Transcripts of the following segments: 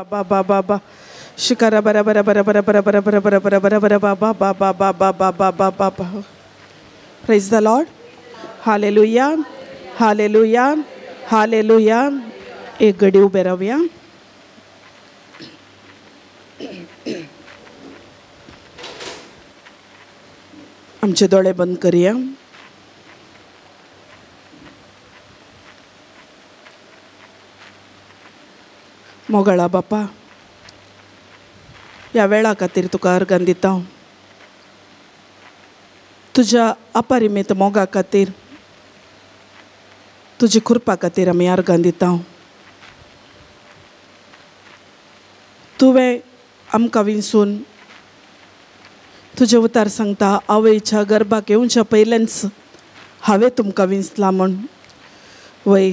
ba ba ba ba shikara bara bara bara bara bara bara bara bara bara bara bara ba ba ba ba ba ba ba ba ba ba. Praise the Lord. Hallelujah. Hallelujah. Hallelujah. एक घडी उभे राहूया. आमचे डोळे बंद करूया. मोगळा बापा, या वेळा खातीर तुका अर्गां दिता. तुज्या अपरिमीत मोगा खातीर, तुजी कृपा खातीर आमी अर्गां दिता. तुवें आमकां विंसून तुजे उतार सांगता, आवयच्या गर्भाक येवच्या पयलेंच हांवें तुमकां विंचला म्हूण. वय,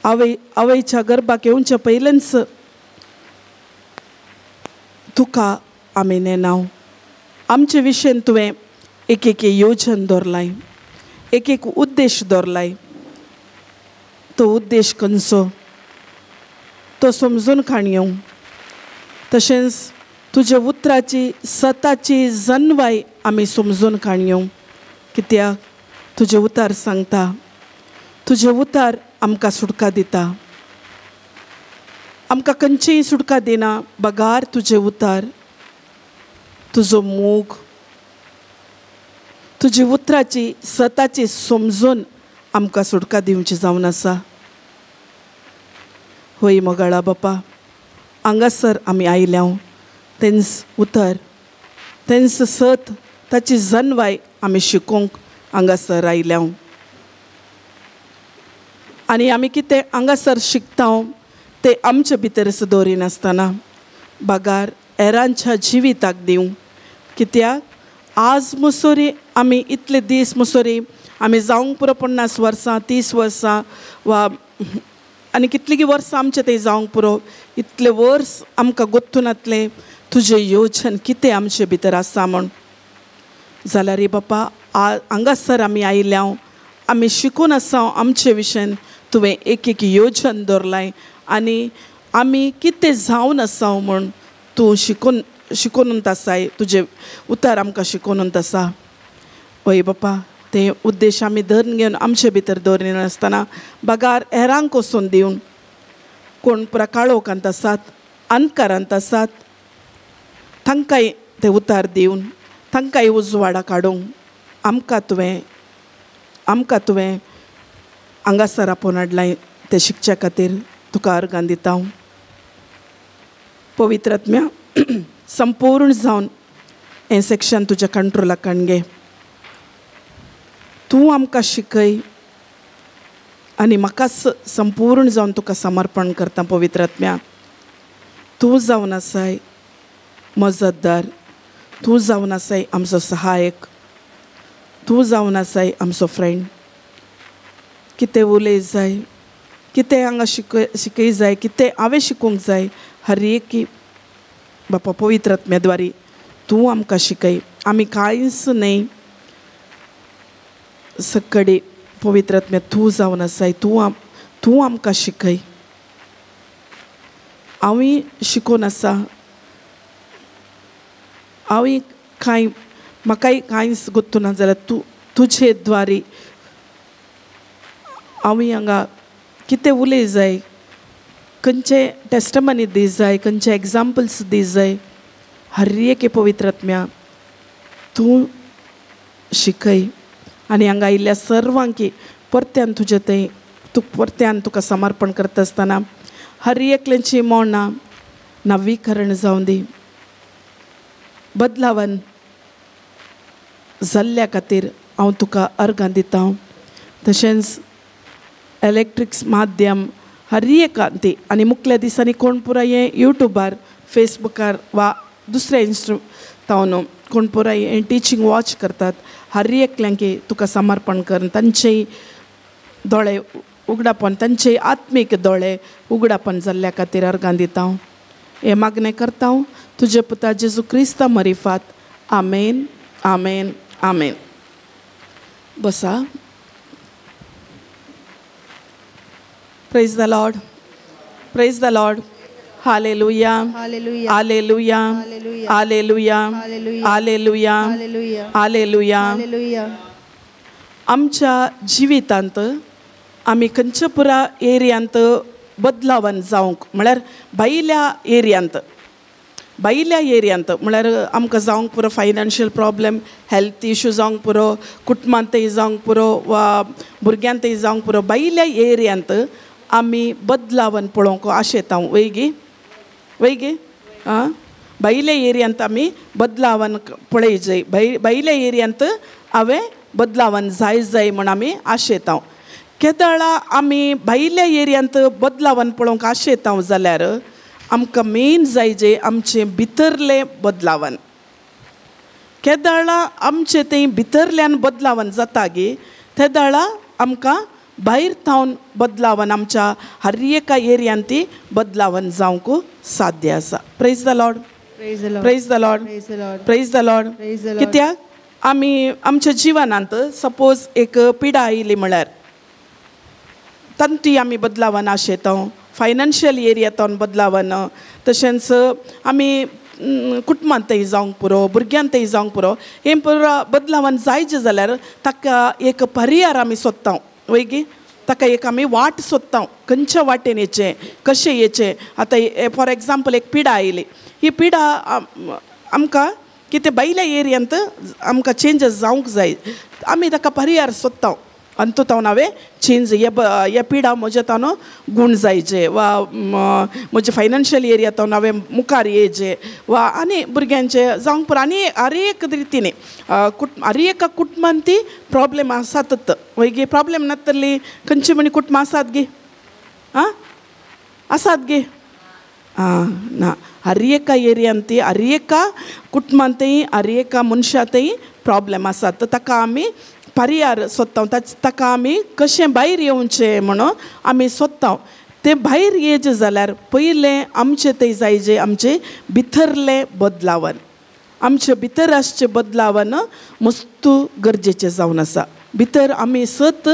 आवयच्या गर्भाक येवच्या पयलेंच तुका आमी नेनाव. आमचे विशयेन तुवें एक एक योजन दवरलाय, एक एक उद्देश दवरलाय. तो उद्देश खंयचो तो समजून काडयो. तशेंच तुजे उतराची सताची जन्वाय आमी समजून काडयो. कित्याक तुजे उतार सांगता, तुजे उतार आमकां सुटका दिता. आमकां खंयचीय सुटका दिना, बगार तुजे उतार, तुजो मोग, तुजी उतराची सताची समजून आमकां सुटका दिवची जावन आसा. होय मोगाळा बापा, हांगासर आमी आयल्याव तेंच उतर, तेंच सत, ताची जन्वाय आमी शिकोवंक हांगासर आयल्याव. आनी आमी कितें हांगासर शिकता ते आमचे भितरच दवरिनासतना बागार हेरांच्या जिविताक दिवं. कित्याक आज मुसोरी आमी इतले दीस मुसोरी आमी जावंक पुरो 50 वर्सां 30 वर्सां वा आनी कितलीं वर्सां आमचें तें जावंक पुरो, इतले वर्स आमकां गोत्तून येतलें तुजें योजन कितें आमचे भितर आसा म्हूण. जाल्यार रे बापा, हांगासर आमी आयल्याव आमी शिकून आसा आमचे विशयन तुवें एक एक योजन दवरलाय आनी आमी कितें जावन आसा म्हूण तूं शिकोवन आसाय. तुजे उतार आमकां शिकोवन आसा. वय बापा, ते उद्देश आमी धरून घेवन आमचे भितर दवरिनासतना बागार हेरांक वचून दिवन, कोण पुरा काळोखांत आसात, अंधकारांत आसात, तांकांय ते उतार दिवन तांकांय उजवाडा काडूंक आमकां तुवें हांगासर आपोवन हाडलाय. ते शिकचे खातीर तुका अर्गां दिता. पवित्र आत्म्या, संपूर्ण जावन हें सेक्शन तुज्या कंट्रोलाक हाडगे. तूं आमकां शिकय आनी म्हाका संपूर्ण जावन तुका समर्पण करता. पवित्र आत्म्या, तूं जावन आसाय मजतदार, तूं जावन आसाय आमचो सहायक, तूं जावन आसाय आमचो फ्रेंड. कितें उलय जाय, कितें हांगा शिकय जाय, कितें हांवें शिकूंक जाय, हर एक बापा पवित्र आत्म्याद्वारी तूं आमकां शिकय. आमी कांयच न्हय, सकडी पवित्र आत्म्या तूं जावन आसाय, तूं आमकां शिकय. हांवें शिकून आसा, म्हाकाय कांयच गोत्तू ना, जाल्यार तुजे द्वारी हांवें हांगा कितें उलय जाय, खंयचे टेस्टमनी दी जाय, खंयचे एग्जाम्पल्स दी जाय, हर एक पवित्र आत्म्या तूं शिकय. आनी हांगा आयिल्ल्या सर्वांक परत्यान तुजें तें परत्यान तुका समर्पण करता आसतना हर एकल्यांची मोना नवीकरण जावं दी. बदलावन जाल्ल्या खातीर हांव तुका अर्गां दिता. तशेंच इलेक्ट्रिक्स माध्यम हर एक आनी मुखल्या दिसांनी कोण पुराय हें यूट्यूबार, फेसबुकार वा दुसऱ्या तावन कोण पुराय हें टिचींग वॉच करतात, हर एकल्यांक तुका समर्पण कर. तांचेय दोळे उगडापण, तांचे आत्मीक दोळे उगडापण जाल्ल्या खातीर अर्गां दिता. हें मागणें करता तुजे पुता जेजू क्रिस्ता मरिफात. आमेन, आमेन, आमेन. बसा. Praise the Lord. Praise the lord. Hallelujah, Hallelujah. Hallelujah, Hallelujah. Hallelujah, Hallelujah. Hallelujah, Hallelujah. Hallelujah. Hallelujah. आमच्या जिवितांत आमी खंयच्या पुरा एरियांत बदलावन जावंक म्हळ्यार भायल्या एरियांत म्हळ्यार आमकां जावंक पुरो फायनान्शियल प्रॉब्लेम, हेल्थ इश्यू जावंक पुरो, कुटुंबांतय जावंक पुरो वा भुरग्यांतय जावंक पुरो, भायल्या एरियांत आमी बदलावन पळोवंक आशेता वैगे आं भायल्या एरियांत आमी बदलावन पळय जाय. भायल्या एरियांत हांवें बदलावन जाय म्हण आमी आशेता. केदळा आमी भायल्या एरियांत बदलावन पळोवंक आशेता जाल्यार आमकां मेन जाय जे आमचे भितरले बदलावन. केदळा आमचे तें भितरल्यान बदलावन जाता गे तेदळा आमकां भायर थावन बदलावन आमच्या हर एका एरियांत ती बदलावन जावंक साध्य आसा. Praise the Lord, Praise the Lord. Praise the Lord, Praise the Lord. Praise the Lord. Praise the Lord. कित्याक आमी आमच्या जिवनांत सपोज एक पिडा आयली म्हळ्यार तांती आमी बदलावन आशेता. फायनान्शियल एरियांत बदलावन, तशेंच आमी कुटुंबांतय जावंक पुरो, भुरग्यांतय जावंक पुरो, हें पुरो बदलावन जायचें जाल्यार ताका एक पर्याय आमी सोदता वैगी. ताका एक आमी वाट सोदता खंयच्या वाटेन येचें, कशें येचें. आतां फॉर एग्जाम्पल एक पिडा आयली, ही पिडा आमकां कितें भायल्या एरियांत आमकां चेंजीस जावंक जाय, आमी ताका पर्याय सोदता. अंतू तावन हांवें चेंज हे पिडा म्हजे तावन गूण जायचे, वा म्हजे फायनान्शियल एरियांत हांवें मुखार येयचे, वा आनी भुरग्यांचे जावंक पुरो आनी हर एक रितीने हर एका कुटुंबांत ती प्रॉब्लेम आसातच वैगे. प्रॉब्लेम नातली खंयची म्हणी कुटुंबां आसात गे, आं आसात गे, ना हर एका एरियांत ती हर एका कुटुंबांतय हर एका मनशांतय प्रॉब्लेम आसात. ताका आमी पर्याय सोदता, ताका आमी कशें भायर येवचें म्हणून आमी सोदता. ते भायर येयचे जाल्यार पयलें आमचें तें जाय जें आमचें भितरलें बदलावन. आमचे भितर आसचें बदलावन मस्त गरजेचें जावन आसा. भितर आमी सत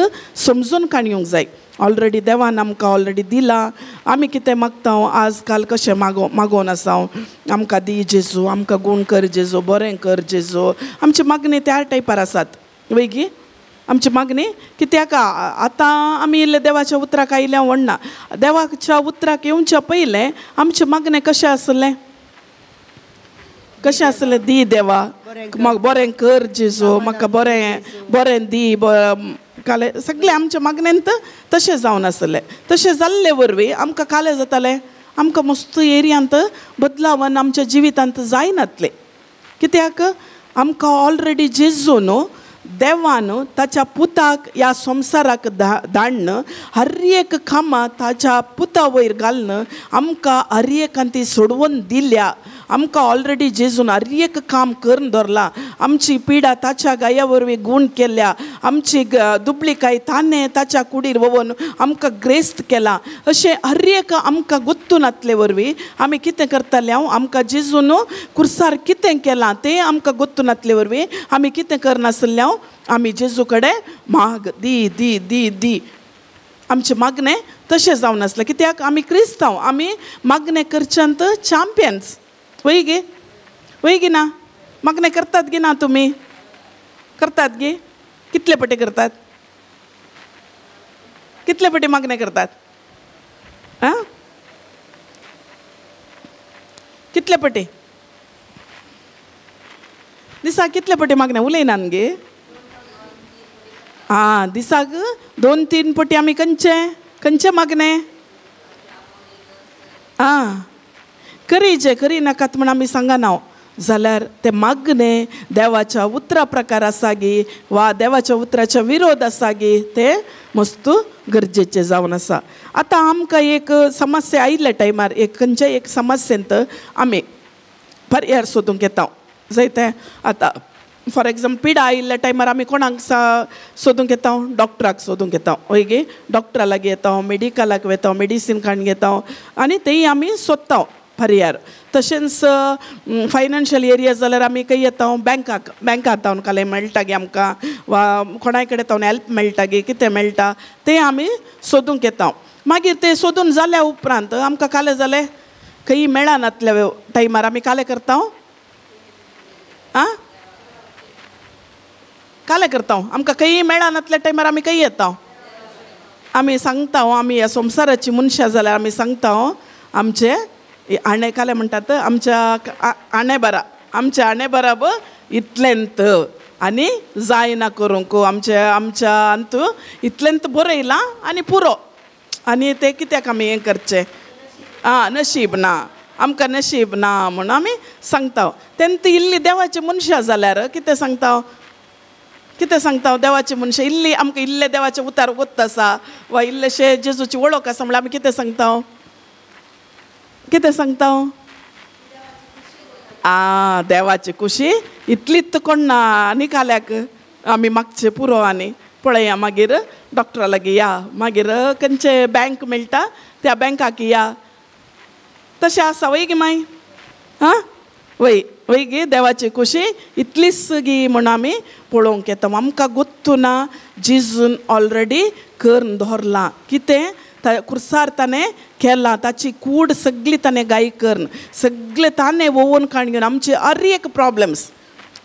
समजून काडयूंक जाय. ऑलरेडी देवान आमकां ऑलरेडी दिलां. आमी कितें मागता आज काल कशें मागोवन आसा, आमकां दी जेजू, आमकां गूण कर जेजू, बरें कर जेजू. आमचे मागणी त्या टायपार आसात वैगी. आमची मागणी कित्याक आतां आमी इल्ले देवाच्या उतराक आयल्या व्हडना. देवाच्या उतराक येवच्या पयलें आमचें मागणें कशें आसलें, कशें आसलें, दी देवा, म्हाका बरें कर जेजू, म्हाका बरें दी काले. सगळें आमच्या मागण्यांत तशें जावन आसलें. तशें जाल्ले वरवीं आमकां कालें जातालें, आमकां मस्त एरियांत बदलावन आमच्या जिवितांत जायनातलें. कित्याक आमकां ऑलरेडी जेजून देवान ताच्या पुताक ह्या संवसाराक धाडन हर एक कामां ताच्या पुता वयर घालन आमकां हर एकान ती सोडवून दिल्या. आमकां ऑलरेडी जेजून हर एक काम करून दवरला. आमची पिडा ताच्या गाया वरवीं गूण केल्या. आमची दुबळीकाय ताणें ताच्या कुडीर व्हरून आमकां ग्रेस्त केला. अशें हर एक आमकां गुत्तून नातले वरवीं आमी कितें करताले, आमकां जेजून कुर्सार कितें केलां तें आमकां गुत्तून नातले वरवीं आमी कितें करनासलें, आमी जेजू कडेन माग दी दी दी दी. आमचें मागणें तशें जावन आसलें. कित्याक आमी क्रिस्तांव, आमी मागणें करच्यांत चॅम्पियन्स वैगी ना. मागणें करतात गे ना, तुमी करतात गे, कितले पटी करतात, कितले पटी मागणें करतात, आं कितले पटी दिसाक कितले पटी मागणें उलयनान गे. दिसाक 2-3 पटी आमी खंयचे मागणें करी नाकात म्हण आमी सांगना जाल्यार ते मागणें देवाच्या उतरा प्रकार आसा गे वा देवाच्या उतराच्या विरोध आसा गे ते मस्त गरजेचे जावन आसा. आतां आमकां एक समस्या आयिल्ल्या टायमार खंयच्या एक समस्येंत आमी पर्याय सोदूंक येता. जायते आतां फॉर एग्जाम्पल पिडा आयिल्ल्या टायमार आमी कोणाक सोदूंक येता, डॉक्टराक सोदूंक येता. वय गे डॉक्टरा लागीं येता, मेडिकलाक वता, मेडिसीन काडून घेता आनी तेय आमी सोदता पर्याय. तशेंच फायनान्शियल एरिया जाल्यार आमी खंय येता, बँकांत तावन काले मेळटा गे आमकां, वा कोणाय कडेन तावन हेल्प मेळटा गे, कितें मेळटा तें आमी सोदूंक येता. मागीर ते सोदून जाल्या उपरांत आमकां काले जालें खंय मेळनातल्या टायमार आमी काले करता आं काले करता आमकां खंय मेळनातल्या टायमार आमी खंय येता आमी सांगता आमी ह्या संवसाराची मनशां जाल्यार आमी सांगता आमचे आणे काले म्हणटात आमच्या आणे बराब इतलेंत आनी जायना करूंक आमच्या अंतू इतलेंत बरयलां आनी पुरो आनी ते कित्याक आमी हें करचें नशीब ना आमकां नशीब ना म्हूण आमी सांगता तेन्ना इल्ली देवाची मनशां जाल्यार कितें सांगता देवाची मनशां इल्ली आमकां इल्ले देवाचे उतार वत आसा वा इल्लेशे जेजूची वळख आसा म्हळ्यार आमी कितें सांगता देवाची खुशी इतलीच कोण ना आनी काल्याक आमी मागचे पुरो आनी पळया मागीर डॉक्टरा लागीं या मागीर खंयचे बँक मेळटा त्या बँकाक या तशें आसा वय गे माय वय गे देवाची खुशी इतलीच गी म्हूण आमी पळोवंक येता आमकां गोत्तू ना जेजून ऑलरेडी करून दवरलां कितें कुर्सार ताणें केलां ताची कूड सगळी ताणें गाय करून सगळे ताणें वोवून काण घेवन आमचे हर एक प्रॉब्लेम्स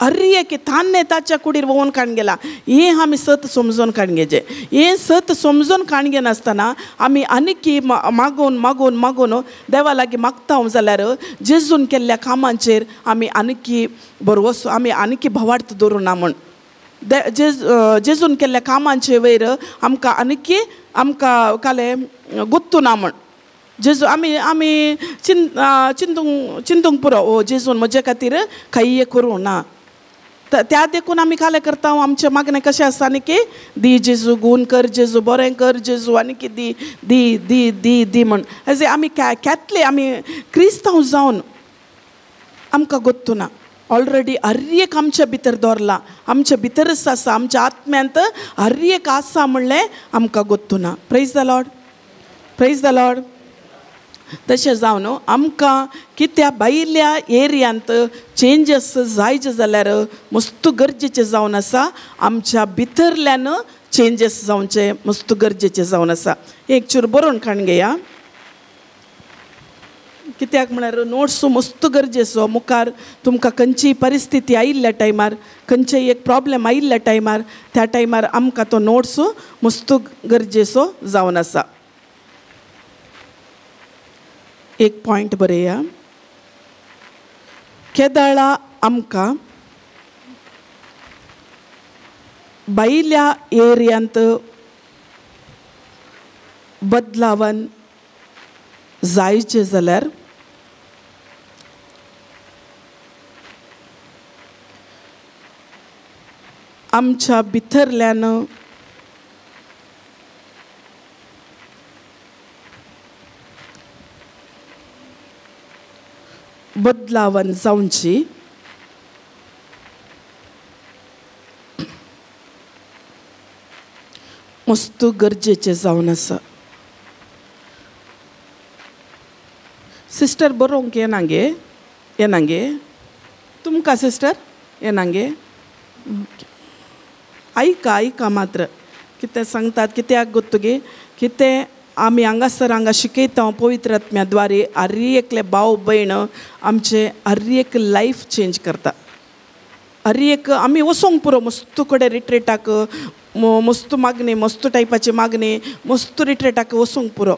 हर एक ताणें ताच्या कुडीर वोवून काण गेला हें आमी सत समजून काण घेवचें हें सत समजून काण घेनासतना आमी आनीक मागून देवा लागीं मागता जाल्यार जेजून केल्ल्या कामांचेर आमी आनीक बरोवसो आमी आनीक भवार्थ दवरूं ना म्हूण जेजून केल्ल्या कामांचे वयर आमकां काले गुत्तू ना म्हण जेजू आमी चिंतूंक पुरो जेजून म्हजे खातीर काही करूं ना त्या देखून आमी काले करता आमचें मागणें कशें आसा आनी की दी जेजू गूण कर जेजू बरें कर जेजू आनी की दी दी दी दी दी म्हण एज आमी कॅथले आमी क्रिस्तांव जावन आमकां गोत्तू ना ऑलरेडी हर एक आमच्या भितर दवरला आमच्या भितरच आसा आमच्या आत्म्यांत हर एक आसा म्हणलें आमकां गोत्तू ना प्रेज द लॉर्ड तशें जावन आमकां कित्या भायल्या एरियांत चेंजीस जायचे जाल्यार मस्त गरजेचें जावन आसा आमच्या भितरल्यान चेंजीस जावचे मस्त गरजेचें जावन आसा एक चूर बरोवन काण घेया कित्याक म्हळ्यार नोट्स मस्त गरजेचो मुखार तुमकां खंयची परिस्थिती आयिल्ल्या टायमार खंयचे एक प्रॉब्लेम आयिल्ल्या टायमार त्या टायमार आमकां तो नोट्स मस्त गरजेचो जावन आसा एक पॉयंट बरया केदाळा आमकां भायल्या एरियांत बदलावन जायचे जाल्यार आमच्या भितरल्यान बदलावन जावची मस्त गरजेचें जावन आसा सिस्टर बरोवंक येनागे तुमकां सिस्टर येनागे आयका मात्र कितें सांगतात कित्याक गोत्तुगे कितें आमी हांगा शिकयता पवित्र आत्म्याद्वारे हर एकले भाव भयण आमचे हर एक लायफ चेंज करता हर एक आमी वचोंक पुरो मस्त कडेन रिट्रेटाक मस्त मागणी मस्त टायपाची मागणी मस्त रिट्रेटाक वचोंक पुरो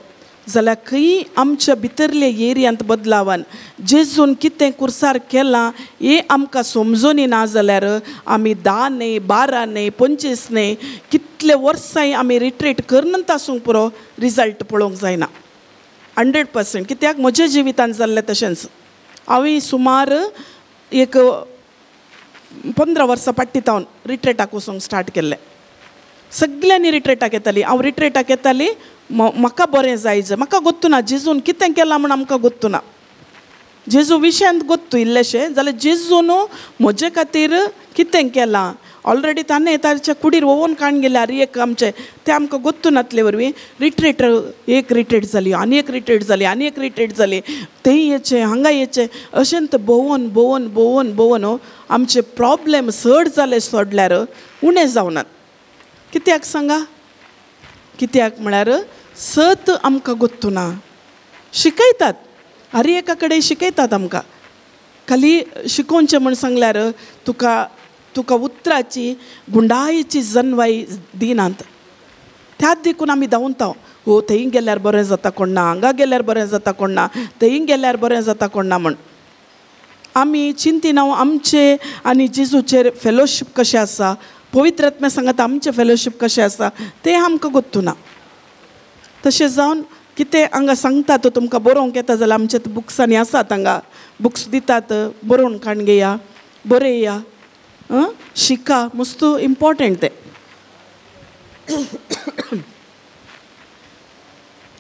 जाल्यार खंय आमच्या भितरले एरियांत बदलावन जेजून कितें कुर्सार केलां हें आमकां समजून ना जाल्यार आमी 10 न्हय 12 न्हय 25 न्हय कितले वर्सांय आमी रिट्रीट करनत आसूंक पुरो रिजल्ट पळोवंक जायना 100% कित्याक म्हज्या जिवितांत जाल्लें तशेंच हांवें सुमार एक 15 वर्सां पट्टीत हांव रिट्रेटाक वचूंक स्टार्ट केल्लें सगळ्यांनी रिट्रेटाक येतालीं हांव रिट्रेटाक येतालीं म्हाका बरें जायचें म्हाका गोत्तू ना जेजून कितें केलां म्हण आमकां गोत्तू ना जेजू विशयांत गोत्तू इल्लेशें जाल्यार जेजून म्हजे खातीर कितें केलां ऑलरेडी ताणें ताच्या कुडीर वोवून काण गेल्यार एक आमचें तें आमकां गोत्तू नातले वरवीं रिट्रीट एक रिट्रीट जाली आनी एक रिट्रीट जाली आनी एक रिट्रीट जाली तें येचें हांगा येचें अशें भोंवून आमचे प्रॉब्लेम चड जाले सोडल्यार उणें जावनात कित्याक सांगा कित्याक म्हळ्यार सत आमकां गोत्तू ना. शिकयतात, हर एका कडेन शिकयतात आमकां. खाली शिकोवचें म्हण सांगल्यार तुका उतराची गुंडायेची जन्वाई दिनात. त्याच देखून आमी धांवता, हो थंय गेल्यार बरें जाता कोण ना, हांगा गेल्यार बरें जाता कोण ना, थंय गेल्यार बरें जाता कोण ना म्हण. आमी चिंतीन आमचे आनी जेजूचेर फेलोशीप कशें आसा, पवित्र आत्म्या सांगता आमचें फेलोशीप कशें आसा तें आमकां गोत्तू ना. तशें जावन कितें हांगा सांगतात तुमकां बरोवंक येता जाल्यार आमच्या बुक्सांनी आसात, हांगा बुक्स दितात, बरोवन काण घेया, बरया, शिका, मस्त इम्पॉर्टंट तें.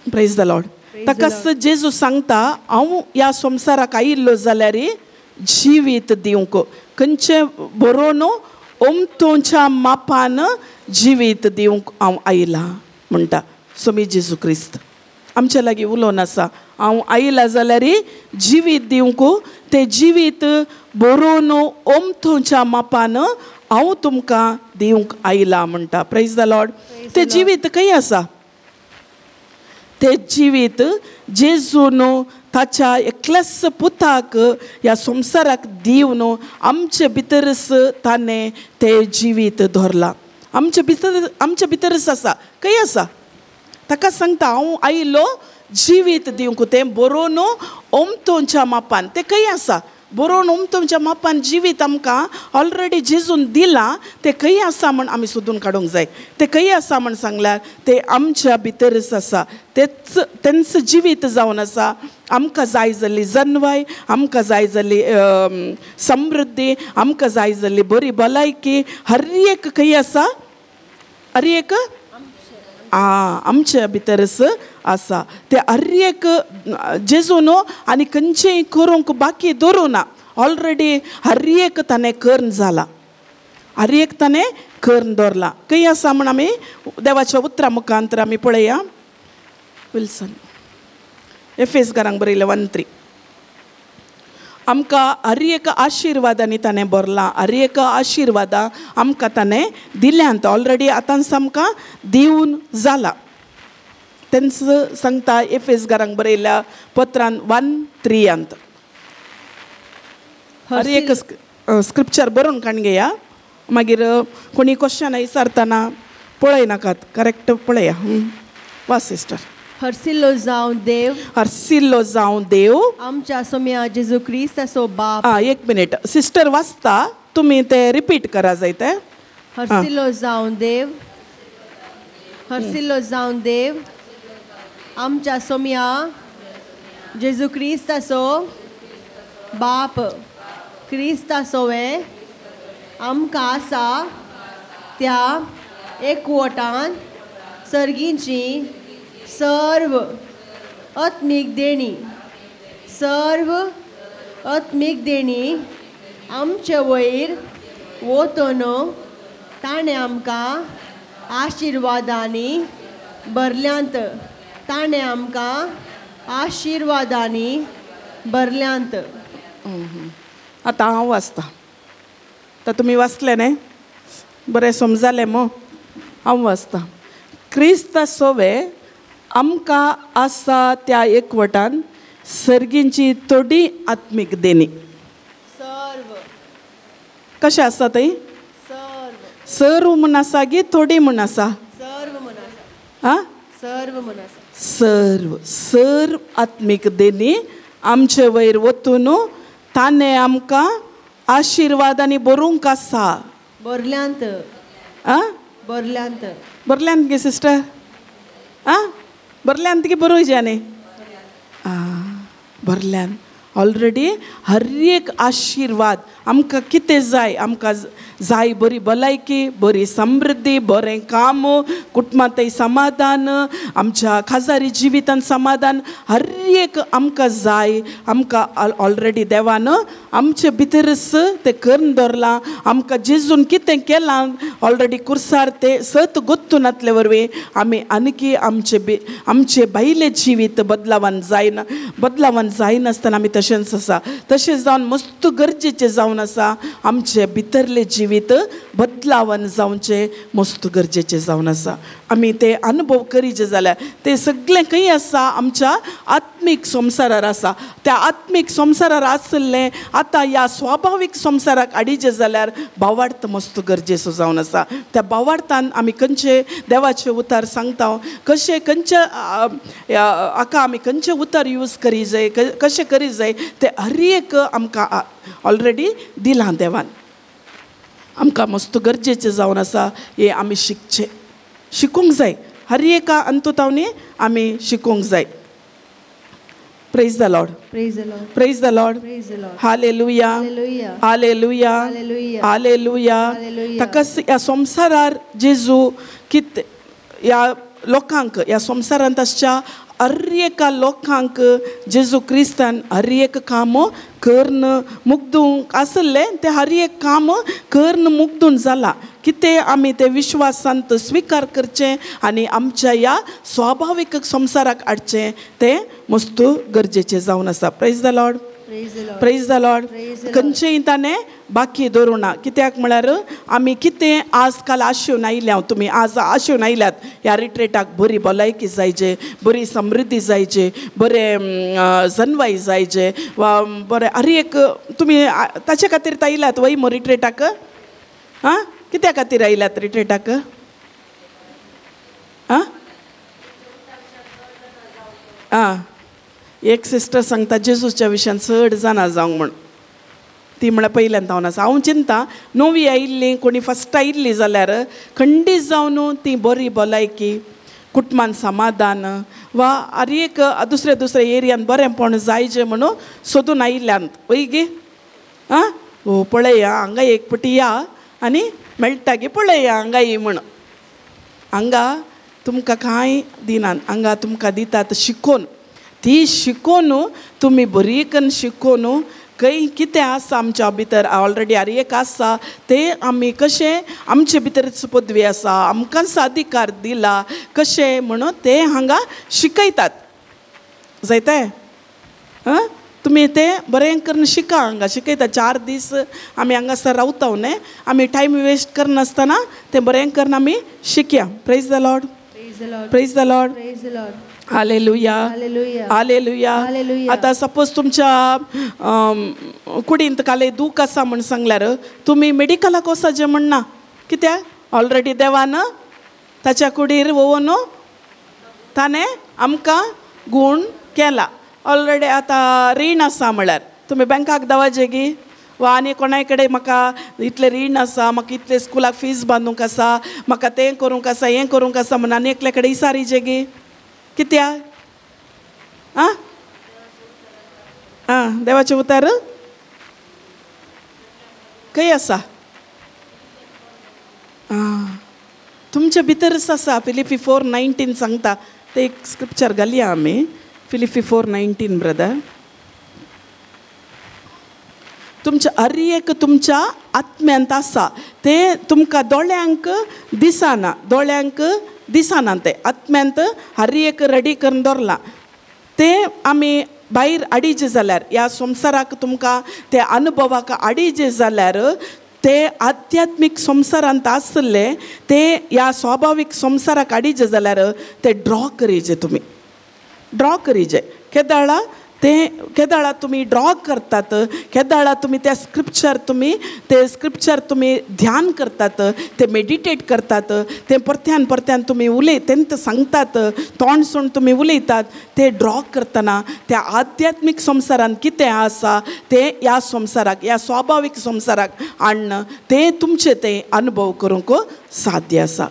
Praise the Lord. ताकाच जेजू सांगता हांव ह्या संवसाराक आयिल्लो जाल्यार जिवीत दिवंक, खंयचें बरोवन ओमतोच्या मापान जिवीत दिवंक हांव आयला म्हणटा स्वामी जेजू क्रिस्त. आमच्या लागीं उलोवन आसा, हांव आयला जाल्यार जिवीत दिवंक, तें जिवीत बरोवन ओमतोच्या मापान हांव तुमकां दिवंक आयला म्हणटा. Praise the Lord. तें जिवीत खंय आसा? तें जिवीत जेजून ताच्या एकल्याच पुताक ह्या संवसाराक दिवन आमचे भितरच ताणें तें जिवीत धरलां. आमचे भितरच आसा. खंय आसा? ताका सांगता हांव आयिल्लो जिवीत दिवंक, तें बरोवन ओमतोच्या मापान. तें खंय आसा? बरोवन ओमतोच्या मापान जिवीत आमकां ऑलरेडी जेजून दिलां. तें खंय आसा म्हण आमी सोदून काडूंक जाय. तें खंय आसा म्हण सांगल्यार तें आमच्या भितरच आसा. तेंच जिवीत जावन आसा. आमकां जाय जाल्ली जन्वाय, आमकां जाय जाल्ली समृद्धी, आमकां जाय जाल्ली बरी भलायकी, हर एक खंय आसा? हर एक आमच्या भितरच आसा. ते हर एक जेजून आनी खंयचेंय करूंक बाकी दवरूं ना. ऑलरेडी हर एक ताणें करून जाला, हर एक ताणें करून दवरला. खंय आसा म्हण आमी देवाच्या उतरा मुखांतर आमी पळया. विल्सन एफेसकारांक बरयलें 1:3. आमकां हर एक आशिर्वादांनी ताणें भरलां, हर एक आशिर्वादां आमकां ताणें दिल्यांत. ऑलरेडी आतांच आमकां दिवन जाला. तेंच सांगता एफेसकारांक बरयल्या पत्रान 1:3. हर एक स्क्रिप्चर बरोवन काण घेया. मागीर कोणी क्वेश्चन विचारतना पळय नाकात, करेक्ट पळया. वा सिस्टर. हरसिल्लो जावं देव, हरसिल्लो जावं देव आमच्या सोम्या जेजू क्रिस्ताचो बाप. 1 मिनिट सिस्टर वाचता, तुम्ही ते रिपीट करा जाय ते. हरसिल्लो जावं देव, हरसिल्लो जावं देव आमच्या सोम्या जेजू क्रिस्ताचो बाप. क्रिस्ताचोवे आमकां आसा त्या एकवटान सर्गींची सर्व आत्मीक देणी, सर्व आत्मीक देणी आमचे वयर वतन ताणें आमकां आशिर्वादांनी भरल्यांत. ताणें आमकां आशिर्वादांनी भरल्यांत. आतां हांव वाचता. तर तुमी वाचलें न्ही? बरें समजलें मो? हांव वाचता. क्रिस्ताचोवे आमकां आसा त्या एकवटान सर्गींची थोडी आत्मीक देणी. सर्व कशें आसा थंय? सर्व सर्व म्हूण आसा की थोडी म्हूण आसा? सर्व म्हूण आसा. सर्व म्हूण आसा. सर्व सर्व आत्मीक देणी आमचे वयर वतून ताणें आमकां आशिर्वादांनी भरूंक आसा. भरल्यांत. भरल्यांत. भरल्यांत गे सिस्टर? भरल्यांत की बरोवचें न्ही? भरल्यान ऑलरेडी हर एक आशिर्वाद आमकां कितें जाय, आमकां जाय बरी भलायकी, बरी समृद्धी, बरें काम, कुटुंबांतय समाधान, आमच्या खाजारी जिवितांत समाधान, हर एक आमकां जाय. आमकां ऑलरेडी देवान आमचे भितरच तें करून दवरलां. आमकां जेजून कितें केलां ऑलरेडी कुर्सार तें सत गोत्तून नातले वरवीं आमी आनीकी आमचे भायले जिवीत बदलावन जायनासतना आमी तशेंच आसा. तशें जावन मस्त गरजेचें जावन आसा. आमचे भितरले जिवीत बदलावन जावचें मस्त गरजेचें जावन आसा. आमी ते अनुभव करीचे जाल्यार ते सगळें खंय आसा आमच्या आत्मीक संवसारार आसा. त्या आत्मीक संवसारार आसलें आतां ह्या स्वाभावीक संवसाराक हाडिचें जाल्यार भावार्थ मस्त गरजेचो जावन आसा. त्या भावार्थान आमी खंयचे देवाचे उतार सांगता, कशे खंयचे हाका आमी खंयचे उतार यूज करी जाय, कशें करी जाय ते हर एक आमकां ऑलरेडी दिलां देवान. आमकां मस्त गरजेचें जावन आसा हे आमी शिकूंक जाय. हर एका अंतुतावनी आमी शिकूंक जाय. Praise the Lord, Praise the Lord. Praise the Lord, Praise the Lord. Hallelujah, Hallelujah. Hallelujah, Hallelujah. Hallelujah. Hallelujah. ताकाच ह्या संवसारार जेजू कित ह्या लोकांक ह्या संवसारांत आसच्या हर एका लोकांक जेजू क्रिस्तान हर एक काम करून मुग्दूंक आसलें ते हर एक काम करून मुग्दून जाला. कितें आमी ते विश्वासांत स्विकार करचें आनी आमच्या ह्या स्वाभावीक संवसाराक हाडचें तें मस्त गरजेचें जावन आसा. Praise the Lord, Praise the Lord. Praise the Lord. Praise the Lord. खंयचेय ताणें बाकी दवरूं ना. कित्याक म्हळ्यार आमी कितें आज काल आशेवन आयल्या, तुमी आज आशेवन आयल्यात ह्या रिट्रेटाक बरी भलायकी जायचे, बरी समृद्धी जायचे, बरें जन्वाय जायचे वा बरें हर एक तुमी ताचे खातीर आयल्यात वय मो रिट्रेटाक. हां, कित्या खातीर आयल्यात रिट्रेटाक? हां हां एक सिस्टर सांगता जेजूच्या विशयान चड जाणा जावंक म्हण. ती म्हळ्यार पयल्यान हांव आसा. हांव चिंता नवी आयिल्लीं कोणी फस्ट आयिल्लीं जाल्यार खंडीत जावन ती बरी भलायकी, कुटुंबान समाधान वा हर एक दुसऱ्या दुसऱ्या एरियान बरेंपण जायचें म्हणून सोदून आयिल्ल्यान वय गे. आं हो पळया हांगा एक पटी या आनी मेळटा गे पळया हांगा ये म्हण. हांगा तुमकां कांय दिनात, हांगा तुमकां दितात शिकोवन. ती शिकोवन तुमी बरी करून शिकोवन खंय कितें आसा आमच्या भितर ऑलरेडी हर एक आसा तें आमी कशें आमचे भितरच पदवी आसा, आमकांच अधिकार दिला कशें म्हणून ते हांगा शिकयतात. जायतें? हां, तुमी तें बरें करून शिका. हांगा शिकयता 4 दीस आमी हांगासर रावता न्हय. आमी टायम वेस्ट करनासतना तें बरें करून आमी शिकया. Praise the Lord, Praise the Lord. Praise the Lord, Praise the Lord. Hallelujah, Hallelujah. Hallelujah. Hallelujah. आतां सपोज तुमच्या कुडींत काले दूख आसा म्हण सांगल्यार तुमी मेडिकलाक वचचें म्हणना. कित्याक? ऑलरेडी देवान ताच्या कुडीर वोवन ताणें आमकां गूण केला. ऑलरेडी आतां रीण आसा म्हळ्यार तुमी बँकाक दावाचे गी वा आनी कोणाय कडेन म्हाका इतलें रीण आसा, म्हाका इतलें स्कुलाक फीज बांदूंक आसा, म्हाका तें करूंक आसा, हें करूंक आसा म्हणून आनी एकले कडेन इसारीचे गी. कित्याक? आं आं देवाचे उतार खंय आसा? आं तुमच्या भितरच आसा. फिलिपी 4:19 सांगता. ते एक स्क्रिप्चर घालया आमी. फिलिपी 4:19 ब्रदर. तुमच्या हर एक तुमच्या आत्म्यांत आसा ते तुमकां दोळ्यांक दिसना, दोळ्यांक दिसना ते आत्म्यांत हर एक रेडी करून दवरला. ते आमी भायर हाडिचे जाल्यार ह्या संवसाराक तुमकां ते अनुभवाक हाडिचे जाल्यार ते आध्यात्मीक संवसारांत आसले ते ह्या स्वाभावीक संवसाराक हाडिचे जाल्यार ते ड्रॉ करीचे. तुमी ड्रॉ करीचे. केदाळा केदाळा तुमी ड्रॉ करतात, केदाळा तुमी त्या स्क्रिप्चर तुमी ध्यान करतात, ते मेडिटेट करतात, ते परत्यान परत्यान तुमी तेंत सांगतात, तोंड सोड तुमी उलयतात. ते ड्रॉ करतना त्या आध्यात्मीक संवसारान कितें आसा ते ह्या संवसाराक ह्या स्वाभावीक संवसाराक हाडणं ते तुमचे ते अनुभव करूंक साध्य आसा.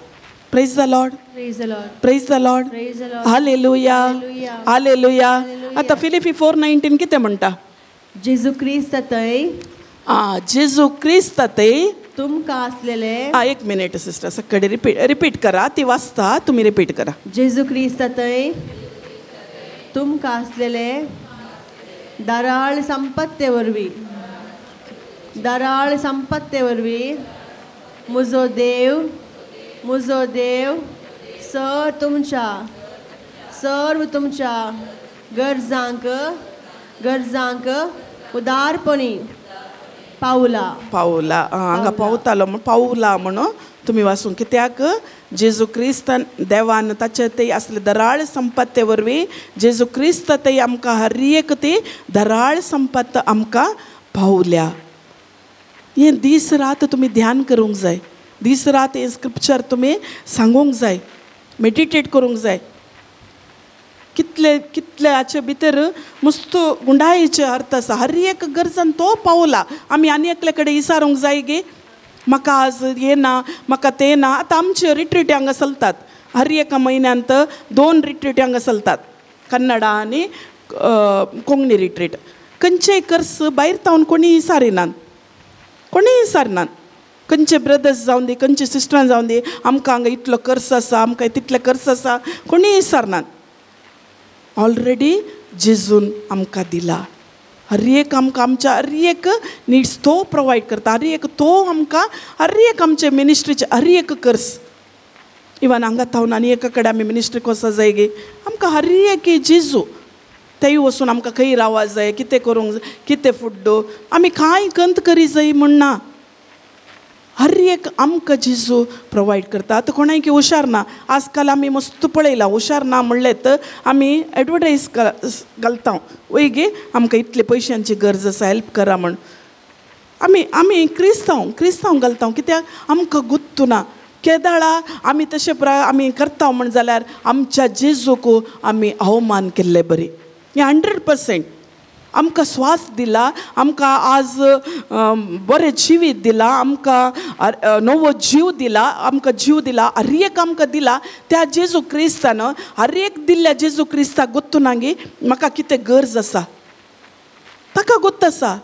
Praise the Lord, Praise the Lord. Praise the Lord, Praise the Lord. Hallelujah, Hallelujah. Hallelujah. Hallelujah. आता फिलिपी 4:19 कितें म्हणटा? जेजू ख्रिस्त थंय जेजू क्रिस्त ते तुमकां आसलेले. एक मिनिट सिस्टर सकडी रिपीट करा. ती वाचता तुम्ही रिपीट करा. जेजू ख्रिस्त थंय तुमकां आसलेले दाराळ संपत्ते वरवीं, दाराळ संपत्ते वरवीं म्हजो देव सर्व तुमच्या गरजांक उदारपणी पावला. हांगा पावतालो पावला म्हणून तुमी वाचूंक कित्याक जेजू क्रिस्तान देवान ताचे ते असले दराळ संपत्ते वरवीं जेजू क्रिस्त ते आमकां हर एक ती दराळ संपत्त आमकां पावल्या. हे दीस रात तुमी ध्यान करूंक जाय. दीस रात हे स्क्रिप्चर तुमी सांगूंक जाय, मेडिटेट करूंक जाय. कितले कितले हाचे भितर मस्त गुंडायेचे अर्थ आसा. हर एक गरजान तो पावला. आमी आनी एकले कडेन विचारूंक जाय गे म्हाका आज हे ना, म्हाका ते ना. आतां आमचे रिट्रीट हांगा चलतात. हर एका म्हयन्यांत 2 रिट्रीट हांगा चलतात, कन्नडा आनी कोंकणी रिट्रीट. खंयचेय कर्स भायर तावन कोणी विचारिनात, कोणी विचारनात. खंयचे ब्रदर्स जावन दी, खंयचे सिस्टरां जावन दी, आमकां हांगा इतलो कर्स आसा, आमकां तितले कर्स आसा, कोणी विचारनात. ऑलरेडी जेजून आमकां दिला. हर एक आमकां आमच्या हर एक निड्स तो प्रोवायड करता. हर एक तो आमकां हर एक आमचे मिनिस्ट्रीचे हर एक कर्स. इवन हांगा थावन आनी एका कडेन आमी मिनिस्ट्रीक वचूंक जाय गे, आमकां हर एक जेजू थंय वचून आमकां खंय रावूंक जाय, कितें करूंक जाय, कितें फुड्ड आमी कांय कंत करी जाय म्हणना. हर एक आमकां जेजू प्रोवायड करता. आतां कोणाय की हुशार ना. आजकाल आमी मस्त पळयलां हुशार ना म्हणलें आमी एडवर्टायज घालता, वय गे आमकां इतले पयशांची गरज आसा, हेल्प करा म्हण. आमी क्रिस्तांव घालता. कित्याक आमकां गुत्तू ना. केदाळा आमी तशें आमी करता म्हण जाल्यार आमच्या जेजूक आमी अवमान केल्ले बरी. हे 100%. आमकां स्वास दिला, आमकां आज बरें जिवीत दिला, आमकां नवो जीव दिला, आमकां जीव दिला, हर एक आमकां दिला. त्या जेजू क्रिस्तान हर एक दिल्ल्या जेजू क्रिस्ताक गुत्तू ना गे म्हाका कितें गरज आसा, ताका गुत्त आसा.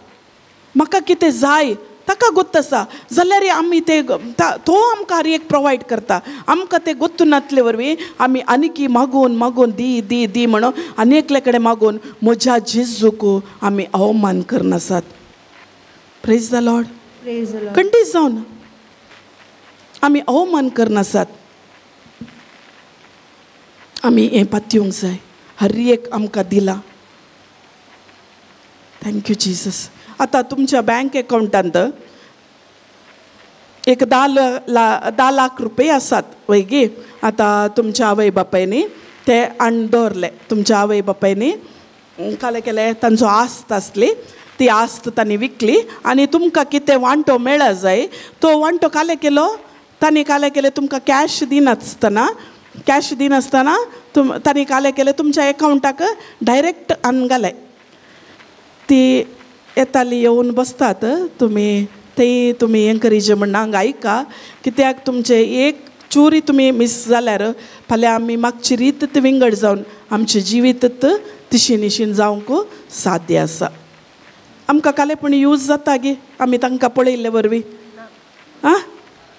म्हाका कितें जाय ताका गुत्त आसा जाल्यार आमी ते तो आमकां हर एक प्रोवायड करता. आमकां ते गुत्तू नासले वरवीं आमी आनीकी मागून मागून दी दी दी म्हणून आनी एकले कडेन मागून म्हज्या जेजूक आमी अवमान करनासात. Praise the lord. कंटीज जावन आमी अवमान करनासात. आमी हें पातयूंक जाय. हर एक आमकां दिला. Thank you Jesus. आतां तुमच्या बँक अकाउंटांत एक 10 लाख रुपये आसात वय गे. आतां तुमच्या आवय बापायनी ते आण दवरले. तुमच्या आवय बापायनी काले केले तांचो आस्त आसली, ती आस्त तांणी विकली आनी तुमकां कितें वांटो मेळ्ळा जाय तो वांटो काले केलो. तांणी काले केले तुमकां कॅश दिनासतना तांणी काले केले तुमच्या अकाउंटाक डायरेक्ट आन घाले. ती येताली येवन बसतात. तुमी एनकरेज म्हणना हांगा आयका. कित्याक तुमचे एक चोरी तुमी मिस जाल्यार फाल्यां आमी मागची रीत विंगड जावन आमचें जिवीत तिशीनिशीन जावंक साध्य आसा. आमकां कालेपण यूज जाता गे आमी तांकां पळयल्ले वरवीं.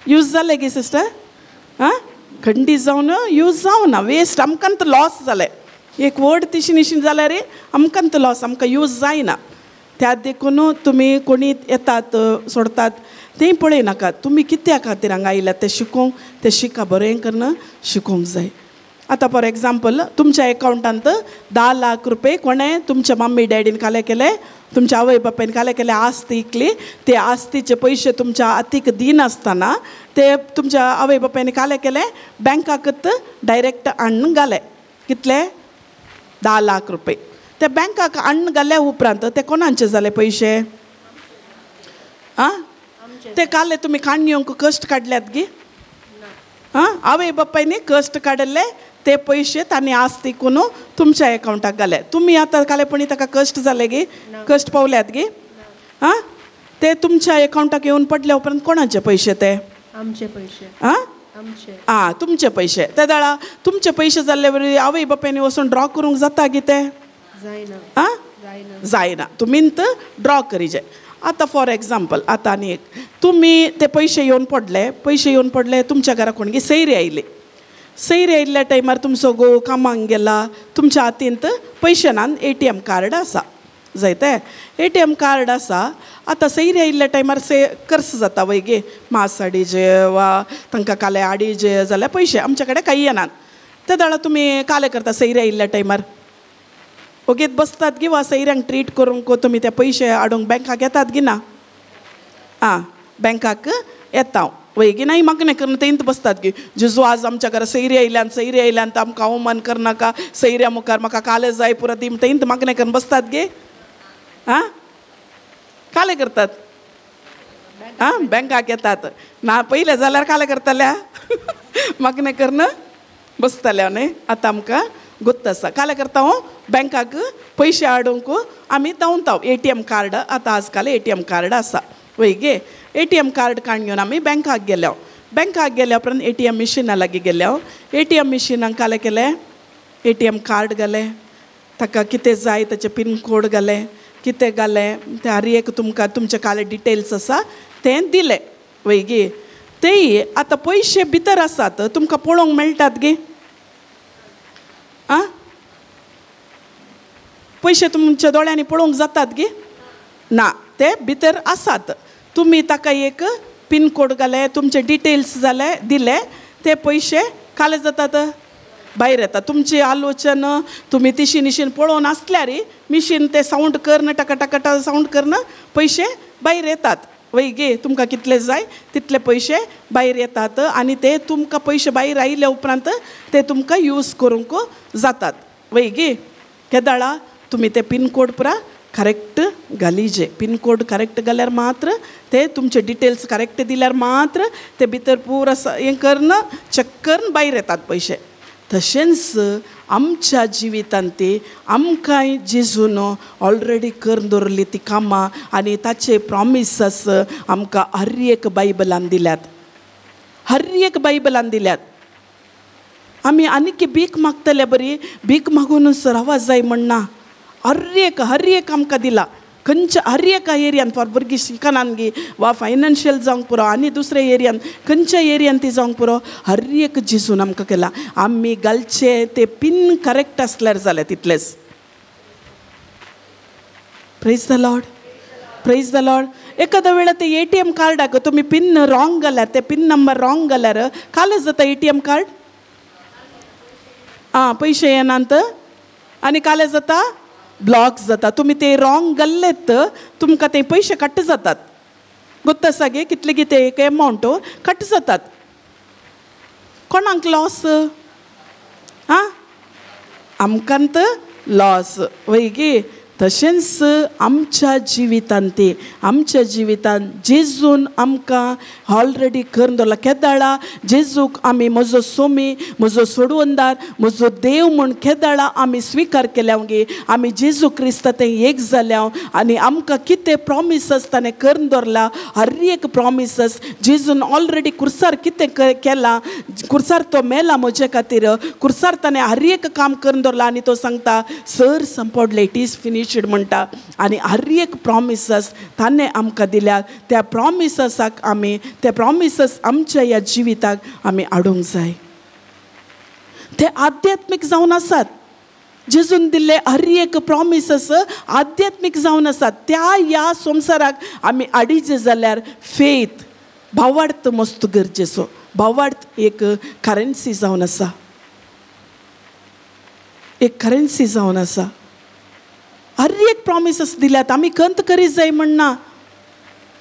यूज जाले गे सिस्टर. खंडी जावन यूज जावना, वेस्ट आमकांत लॉस जाले. एक वर्ड तिशीनिशीन जाल्यार आमकांत लॉस, आमकां यूज जायना. त्या देखून तुमी कोणी येतात सोडतात तें पळयनाकात. तुमी कित्या खातीर हांगा आयल्यात तें शिकोवंक, तें शिका, बरें करना शिकोवंक जाय. आतां फॉर एग्जाम्पल तुमच्या अकाउंटांत 10 लाख रुपये कोणें तुमच्या मम्मी डॅडीन काले केले, तुमच्या आवय बापायन काले केले, आस्त इकली. ते आस्तीचे पयशे तुमच्या हातीक दिनासतना ते तुमच्या आवय बापायन काले केले बँकाकत डायरेक्ट हाडून घाले. कितले? 10 लाख रुपये. ते बँकाक हाडून घाल्या उपरांत ते कोणाचे जाले पयशे? ते काले तुमी काणयोंक कश्ट काडल्यात गे. आवय बापायनी कश्ट काडले ते पयशे तांणी आस्त इकून तुमच्या अकाउंटाक घाले. तुमी आतां कालेपणी ताका कश्ट जाले गे, कश्ट पावल्यात गे. ते तुमच्या अकाउंटाक येवन पडले उपरांत कोणाचे पयशे ते? आमचे पयशे. तुमचे पयशे. ते दाळा तुमचे पयशे जाल्ले वरी आवय बापायनी वचून ड्रॉ करूंक जाता गे ते? जायना. तुमींत ड्रॉ करी जाय. आतां फॉर एग्जाम्पल आतां आनी एक तुमी ते पयशे येवन पडले तुमच्या घरा कोण गे सैरी आयिल्ल्या टायमार तुमचो घोव कामाक गेला, तुमच्या हातींत पयशे नान ATM कार्ड आसा जायते. ATM कार्ड आसा. आतां सैरी आयिल्ल्या टायमार कर्स जाता वय गे, मास हाडिजे वा तांकां काले हाडिजे जाल्यार पयशे आमच्या कडेन कांय येनात. ते दाळा तुमी काले करता सैरी आयिल्ल्या टायमार ओगेत बसतात गी वा सैऱ्यांक ट्रीट करूंक तुमी ते पयशे हाडूंक बँकाक येतात गी ना? बँकाक येता. वय की नाही मागणें करना ते इंत बसतात की जेजू आज आमच्या घरा सैरी आयल्यान तर आमकां अवमान करनाका सैऱ्या मुखार म्हाका काले जाय पुरो ती ते इंत मागणें करून बसतात गे आं काले करतात आं बँकाक येतात ना पयले जाल्यार काले करताल्या मागणें करून बसताल्या न्ही आतां आमकां गोत्त आसा काले करता बँकाक पयशे हाडूंक आमी धांवता ATM कार्ड आतां आजकाल ATM कार्ड आसा वय गे ATM कार्ड काडून घेवन आमी बँकाक गेल्या उपरांत ATM मिशिना लागीं गेल्या ATM मिशिनाक काले केलें ATM कार्ड घालें ताका कितें जाय ताचें पिन कोड घालें कितें घालें तें हर एक तुमकां तुमचे काले डिटेल्स आसा तें दिलें वय गे तेय आतां पयशे भितर आसात तुमकां पळोवंक मेळटात गे आं पयशे तुमच्या दोळ्यांनी पळोवंक जातात गे ना ते भितर आसात तुमी ताका एक पिन कोड घाले तुमचे डिटेल्स जाले दिले ते पयशे काले जातात भायर येता तुमची आलोचन तुमी तिशी निशीन पळोवन आसल्यार मिशीन ते सावंड करन टका टका सावंड करन पयशे भायर येतात वय गे तुमकां कितले जाय तितले पयशे भायर येतात आनी ते तुमकां पयशे भायर आयले उपरांत ते तुमकां यूज करूंक जातात वय गे केदाळा तुमी ते पिन कोड पुरा करेक्ट घालीजे पिन कोड करेक्ट घाल्यार मात्र ते तुमचे डिटेल्स करेक्ट दिल्यार मात्र ते भितर पुरो हें करन चेक करून भायर येतात पयशे तशेंच आमच्या जिवितांत ते आमकांय जेजून ऑलरेडी करून दवरली ती कामां आनी ताचे प्रॉमिसस आमकां हर एक बायबलान दिल्यात आमी आनीक भीक मागतले बरी भीक मागूनच रावा जाय म्हणना हर एक आमकां दिला खंयच्या हर एका एरियान फॉर भुरगीं शिकनान गी वा फायनान्शियल जावंक पुरो आनी दुसऱ्या एरियान खंयच्या एरियान ती जावंक पुरो हर एक जेजून आमकां केला आमी घालचे ते पिन करेक्ट आसल्यार जालें तितलेंच प्रेज द लॉर्ड एखाद्या वेळा ते ATM कार्डाक तुमी पिन रॉंग घाल्यार ते पिन नंबर रॉंग घाल्यार काले जाता ATM कार्ड पयशे येनात आनी काले जाता ब्लॉक जाता तुमी ते रॉंग घाल्लेत तुमकां ते पयशे कट जातात गोत्त आसा गे कितले कितें एक एमावंट कट जातात कोणाक लॉस आमकांत लॉस वय गे तशेंच आमच्या जिवितांत जेजून आमकां ऑलरेडी करून दवरला केदाळा जेजूक आमी म्हजो सोमी म्हजो सोडवंदार म्हजो देव म्हूण केदाळा आमी स्विकार केल्या गे आमी जेजू क्रिस्त तें एक जाल्या आनी आमकां कितें प्रॉमिसस ताणें करून दवरला हर एक प्रॉमिसस जेजून ऑलरेडी कुर्सार कितें केलां कुर्सार तो मेला म्हजे खातीर कुर्सार ताणें हर एक काम करून दवरला आनी तो सांगता सर संपडलें इट इज फिनिश म्हणटा आनी हर एक प्रॉमिसस ताणें आमकां दिल्यात त्या प्रॉमिससाक आमी ते प्रॉमिसस आमच्या ह्या जिविताक आमी हाडूंक जाय ते आध्यात्मीक जावन आसात जेजून दिल्ले हर एक प्रॉमिसस आध्यात्मीक जावन आसात त्या ह्या संवसाराक आमी हाडिचे जाल्यार फेथ भावार्थ मस्त गरजेचो भावार्थ एक करन्सी जावन आसा हर एक प्रॉमिसस दिल्यात आमी कंत करी जाय म्हणना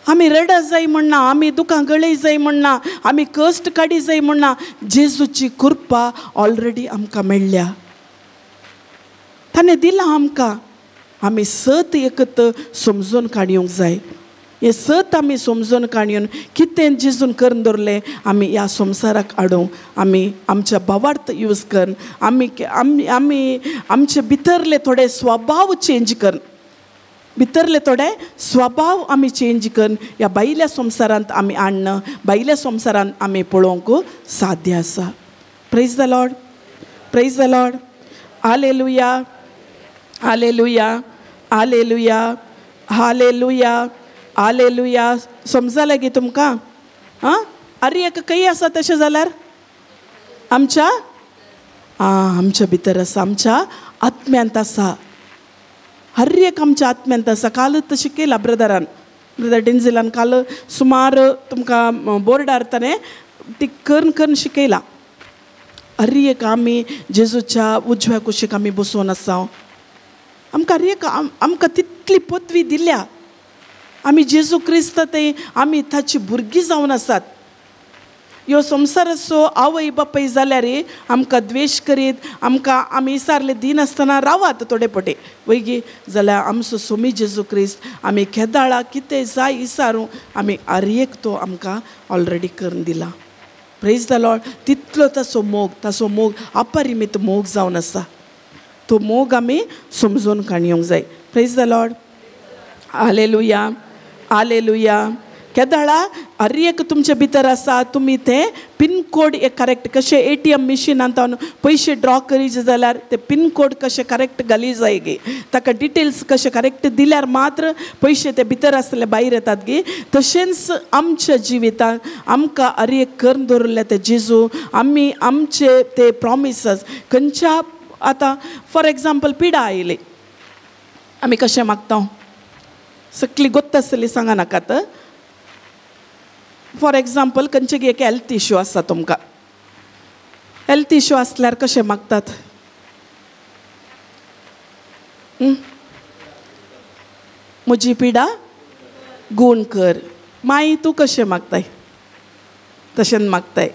आमी रडा जाय म्हणना आमी दुखां गळय जाय म्हणना आमी कश्ट काडी जाय म्हणना जेजूची कृपा ऑलरेडी आमकां मेळ्ळ्या ताणें दिलां आमकां आमी सत एकत समजून काडयूंक जाय हे सत आमी समजून काडून कितें जेजून करून दवरलें आमी ह्या संवसाराक हाडूं आमी आमच्या भावार्थ यूज करून आमी आमचे भितरले थोडे स्वभाव चेंज करून आमी चेंज करून ह्या भायल्या संवसारांत आमी हाडन भायल्या संवसारांत आमी पळोवंक साध्य आसा प्रेज द लॉर्ड हालेलुया समजलें गे तुमकां हर एक काही आसा तशें जाल्यार आमच्या भितर आसा आमच्या आत्म्यांत आसा हर एक आमच्या आत्म्यांत आसा काल तशें केलां ब्रदर डिंजिलान काल सुमार तुमकां बोर्डार ताणें ती करून शिकयलां हर एक आमी जेजूच्या उजव्या कुशीक आमी बसून आसा आमकां हर एक आमकां तितली पदवी दिल्या आमी जेजू क्रिस्त ते आमी ताची भुरगीं जावन आसात ह्यो संवसार असो आवय बापूय जाल्यार आमकां द्वेश करीत आमकां आमी विचारले दिन आसतना रावात थोडे पटे वयगी जाल्यार आमचो सोमी जेजू क्रिस्त आमी केदाळा कितें जाय विचारूं आमी आर्येक तो आमकां ऑलरेडी करून दिला. Praise the Lord. तितलो ताचो मोग अपरिमीत मोग जावन आसा. तो मोग आमी समजून काणयोंक जाय. Praise the lord. Hallelujah hallelujah. केदाळा आर्येक तुमचे भितर आसा. तुमी तें पिनकोड एक करेक्ट कशें ATM मिशिनांत पयशे ड्रॉ करीत जाल्यार ते पिनकोड कशें करेक्ट घाली जाय गे. ताका डिटेल्स कशें करेक्ट दिल्यार मात्र पयशे ते भितर आसले भायर येतात गे. तशेंच आमच्या जिवितांत आमकां आर्येक करून दवरले ते जेजू आमी आमचे ते प्रॉमिसस खंयच्या आतां फॉर एग्जाम्पल पिडा आयली आमी कशें मागता सगळी गोत्त आसतली सांगा नाकात. फॉर एग्जाम्पल खंयचे एक हेल्थ इश्यू आसा तुमकां हेल्थ इश्यू आसल्यार कशें मागतात म्हजी पिडा गूण कर. माई तूं कशें मागताय तशें मागताय.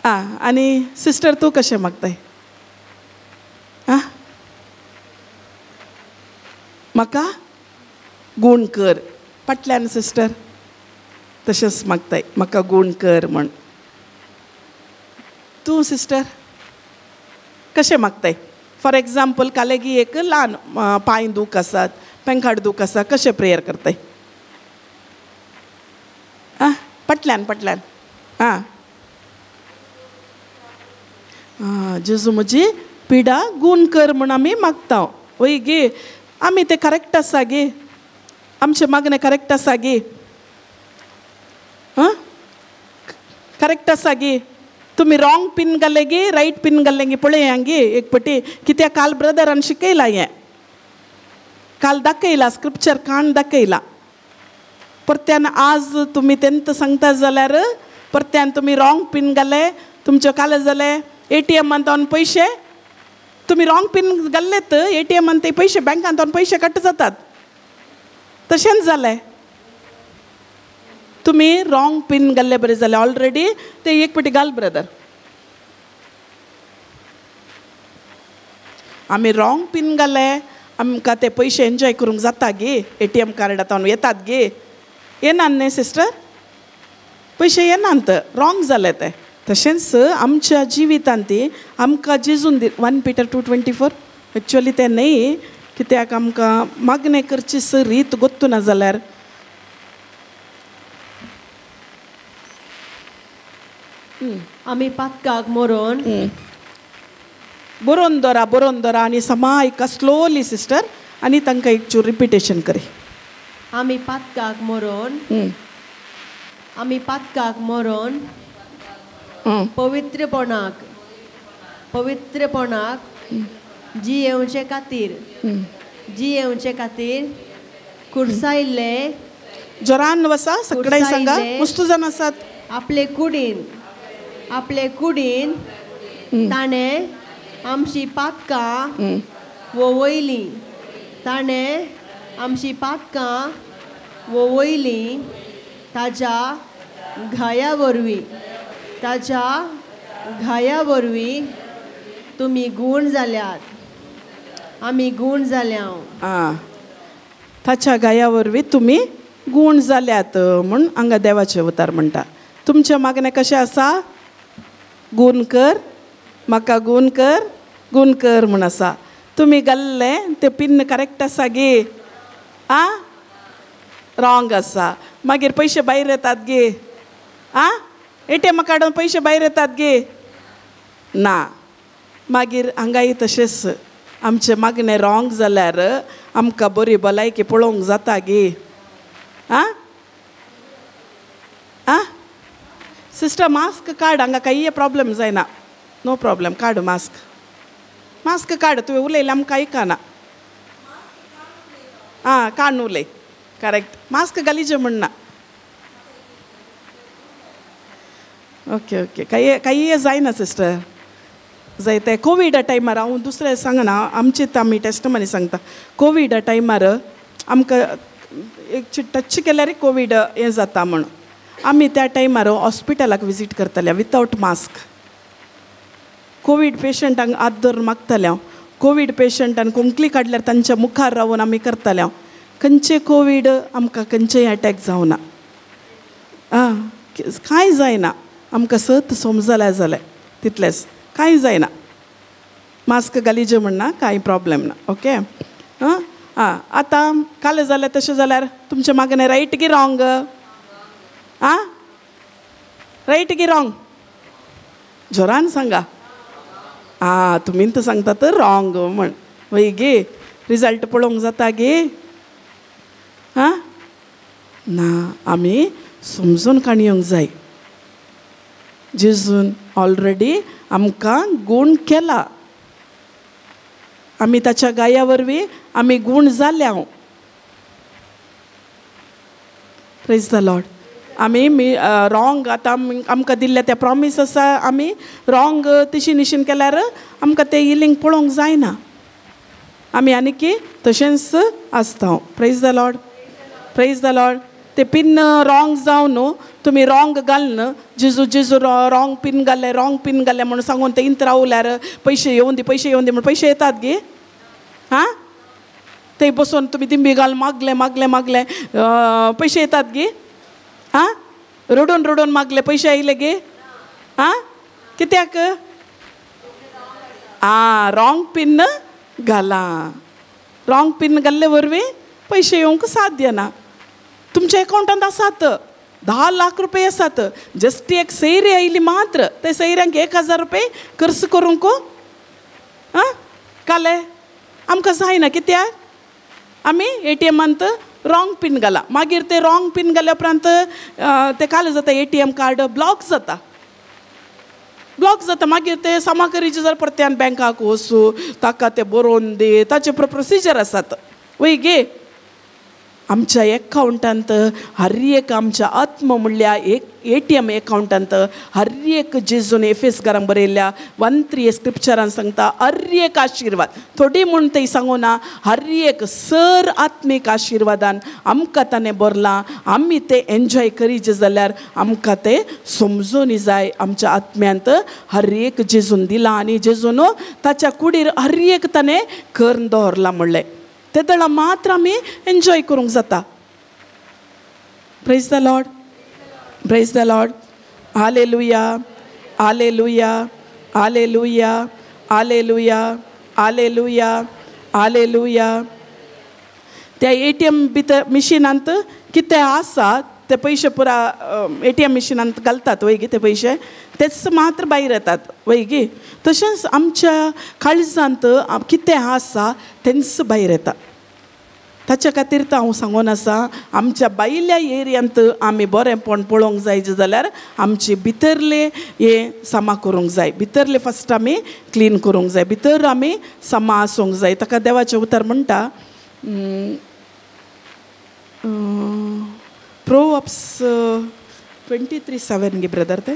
आनी सिस्टर तूं कशें मागताय म्हाका गूण कर. फाटल्यान सिस्टर तशेंच मागताय म्हाका गूण कर म्हण. तूं सिस्टर कशें मागताय. फॉर एग्जाम्पल कालेगी एक ल्हान पांय दूख आसात पेंखाड दूख आसा कशें प्रेयर करताय फाटल्यान फाटल्यान जेजू म्हजी पिडा गूण कर म्हण आमी मागता. वय गे आमी तें करेक्ट आसा गे. आमचें मागणें करेक्ट आसा गे. करेक्ट आसा गे. तुमी रॉंग पिन घाले गे राईट पिन घाले गे पळय गे एक पटी कित्याक काल ब्रदरान शिकयला हें काल दाखयला स्क्रिप्चर काण दाखयला. परत्यान आज तुमी तेंत सांगता जाल्यार परत्यान तुमी रॉंग पिन घाले तुमचे काल जाले ATMांत पयशे तुमी रॉंग पिन घाल्लेत ATMांत ते पयशे बँकांत पयशे कट जातात. तशेंच जालें तुमी रॉंग पिन घाल्ले बरें जालें ऑलरेडी ते एक पटी घाल ब्रदर. आमी रॉंग पिन घाले आमकां ते पयशे एन्जॉय करूंक जाता गे. ATM कार्डांत येतात गे. येनात न्ही सिस्टर पयशे येनात रॉंग जाले ते. तशेंच आमच्या जिवितांत आमकां जेजून 1 Peter 2:24 एक्चुअली ते न्ही कित्याक आमकां मागणें करची रीत गोत्तू ना जाल्यार आमी पातकाक मरोन बरोवन दवरा आनी समायका स्लोली सिस्टर आनी तांकां एक चूर रिपिटेशन करी. आमी पातकाक मरोन पवित्रपणाक जियेवचे खातीर कुडसायल्ले जोरान वसा सगळे सांगा मस्त जाण आसात. आपले कुडीन ताणें आमची पातकां वोवयलीं. ताणें आमची पातकां वोवयलीं ताच्या घाया वरवीं तुमी गूण जाल्यात. आमी गूण जाल्या. ताच्या गाया वरवीं तुमी गूण जाल्यात म्हूण हांगा देवाचे उतार म्हणटा. तुमचें मागणें कशें आसा गूण कर म्हाका गूण कर म्हूण आसा. तुमी घाल्लें तें पिन्न करेक्ट आसा गे रॉंग आसा. मागीर पयशे भायर येतात गे ATM काडून पयशे भायर येतात गे ना. मागीर हांगाय तशेंच आमचें मागणें रॉंग जाल्यार आमकां बरी भलायकी पळोवंक जाता गे. सिस्टर मास्क काड हांगा काही प्रॉब्लेम जायना. नो प्रॉब्लेम काड मास्क काड तुवें उलयलें आमकां आयकना. काडून उलय करेक्ट मास्क घालीचें म्हणना. ओके काही जायना सिस्टर. जाय ते कोविडा टायमार हांव दुसरें सांगना आमचीच आमी टेस्टमनी सांगता. कोविडा टायमार आमकां एक टच केल्यार कोवीड हें जाता म्हण आमी त्या टायमार हॉस्पिटलाक विजीट करताले विथआउट मास्क. कोवीड पेशंटांक हात धरून मागताले हांव. कोवीड पेशंटान कोंकली काडल्यार तांच्या मुखार रावून आमी करताले हांव. खंयचे कोवीड आमकां खंयचेय अटॅक जावना. कांय जायना. आमकां सत समजल्या जालें तितलेंच. कांय जायना. मास्क घालीचें म्हणना कांय प्रॉब्लेम ना. ओके. आतां काल जालें तशें जाल्यार तुमचें मागणें रायट की रॉंग? रायट की रॉंग? जोरान सांगा. तुमी तर सांगतात रॉंग म्हण. वय गे रिजल्ट पळोवंक जाता गे. ना, आमी समजून काणयोंक जाय. जेजून ऑलरेडी आमकां गूण केला. आमी ताच्या गाया वरवीं आमी गूण जाल्या. Praise the Lord. आमी रॉंग आतां आमकां दिल्ले ते प्रॉमीस आसा आमी रॉंग तशी निशीन केल्यार आमकां ते हिलींग पळोवंक जायना. आमी आनीक तशेंच आसता. Praise the Lord. Praise the Lord. ते पिन रॉंग जावन न्हू तुमी रॉंग घालन जेजू रॉंग पिन घाले म्हणून सांगून ते इंत रावल्यार पयशे येवन दी म्हणून पयशे येतात गे. ते बसून तुमी दिंबी घाल मागले पयशे येतात गे. रडून मागले पयशे आयले गे. कित्याक? रॉंग पिन घाला. रॉंग पिन घाल्ले वरवीं पयशे येवंक साध्य ना. तुमच्या अकाउंटांत आसात 10 लाख रुपये आसात. जस्ट एक सैरी आयली मात्र ते सैऱ्यांक 1000 रुपये खर्च करूंक काले आमकां जायना. कित्याक? आमी ATMांत रॉंग पिन घाला. मागीर ते रॉंग पिन घाल्या उपरांत ते काल जाता ATM कार्ड ब्लॉक जाता. मागीर ते समाकरीचे जर परत्यान बँकाक वचूं ताका ते बरोवन दी ताचे प्रोसिजर आसात. वय गे आमच्या अकाउंटांत हर एक आमच्या आत्म म्हणल्या ATM अकाउंटांत हर एक जेजून एफेसकारांक बरयल्या 1:3 स्क्रिप्चरान सांगता हर एक आशिर्वाद थोडी म्हूण ते सांगू ना हर एक सर आत्मीक आशिर्वादान आमकां ताणें बरलां. आमी ते एन्जॉय करीचे जाल्यार आमकां ते समजून जाय आमच्या आत्म्यांत हर एक जेजून दिलां आनी जेजून ताच्या कुडीर हर एक ताणें करून दवरलां म्हणलें. ते दळा मात्र आमी एन्जॉय करूंक जाता. Praise the Lord. Praise the lord. Hallelujah. Hallelujah. Hallelujah. Hallelujah. Hallelujah. Hallelujah. त्या ATM भितर मिशिनांत कितें आसा ते पयशे पुरा ATM मिशिनांत घालतात वय गे ते पयशे तेच मात्र भायर येतात वय गे. तशेंच आमच्या काळजांत कितें आसा तेंच भायर येता. ताच्या खातीर तर हांव सांगून आसा आमच्या भायल्या एरियांत आमी बरेंपण पळोवंक जाय जाल्यार आमचे भितरले हे सामा करूंक जाय. भितरले फस्ट आमी क्लीन करूंक जाय. भितर आमी सामा आसूंक जाय. ताका देवाचें उतर म्हणटा Proverbs 23:7 गे ब्रदर. ते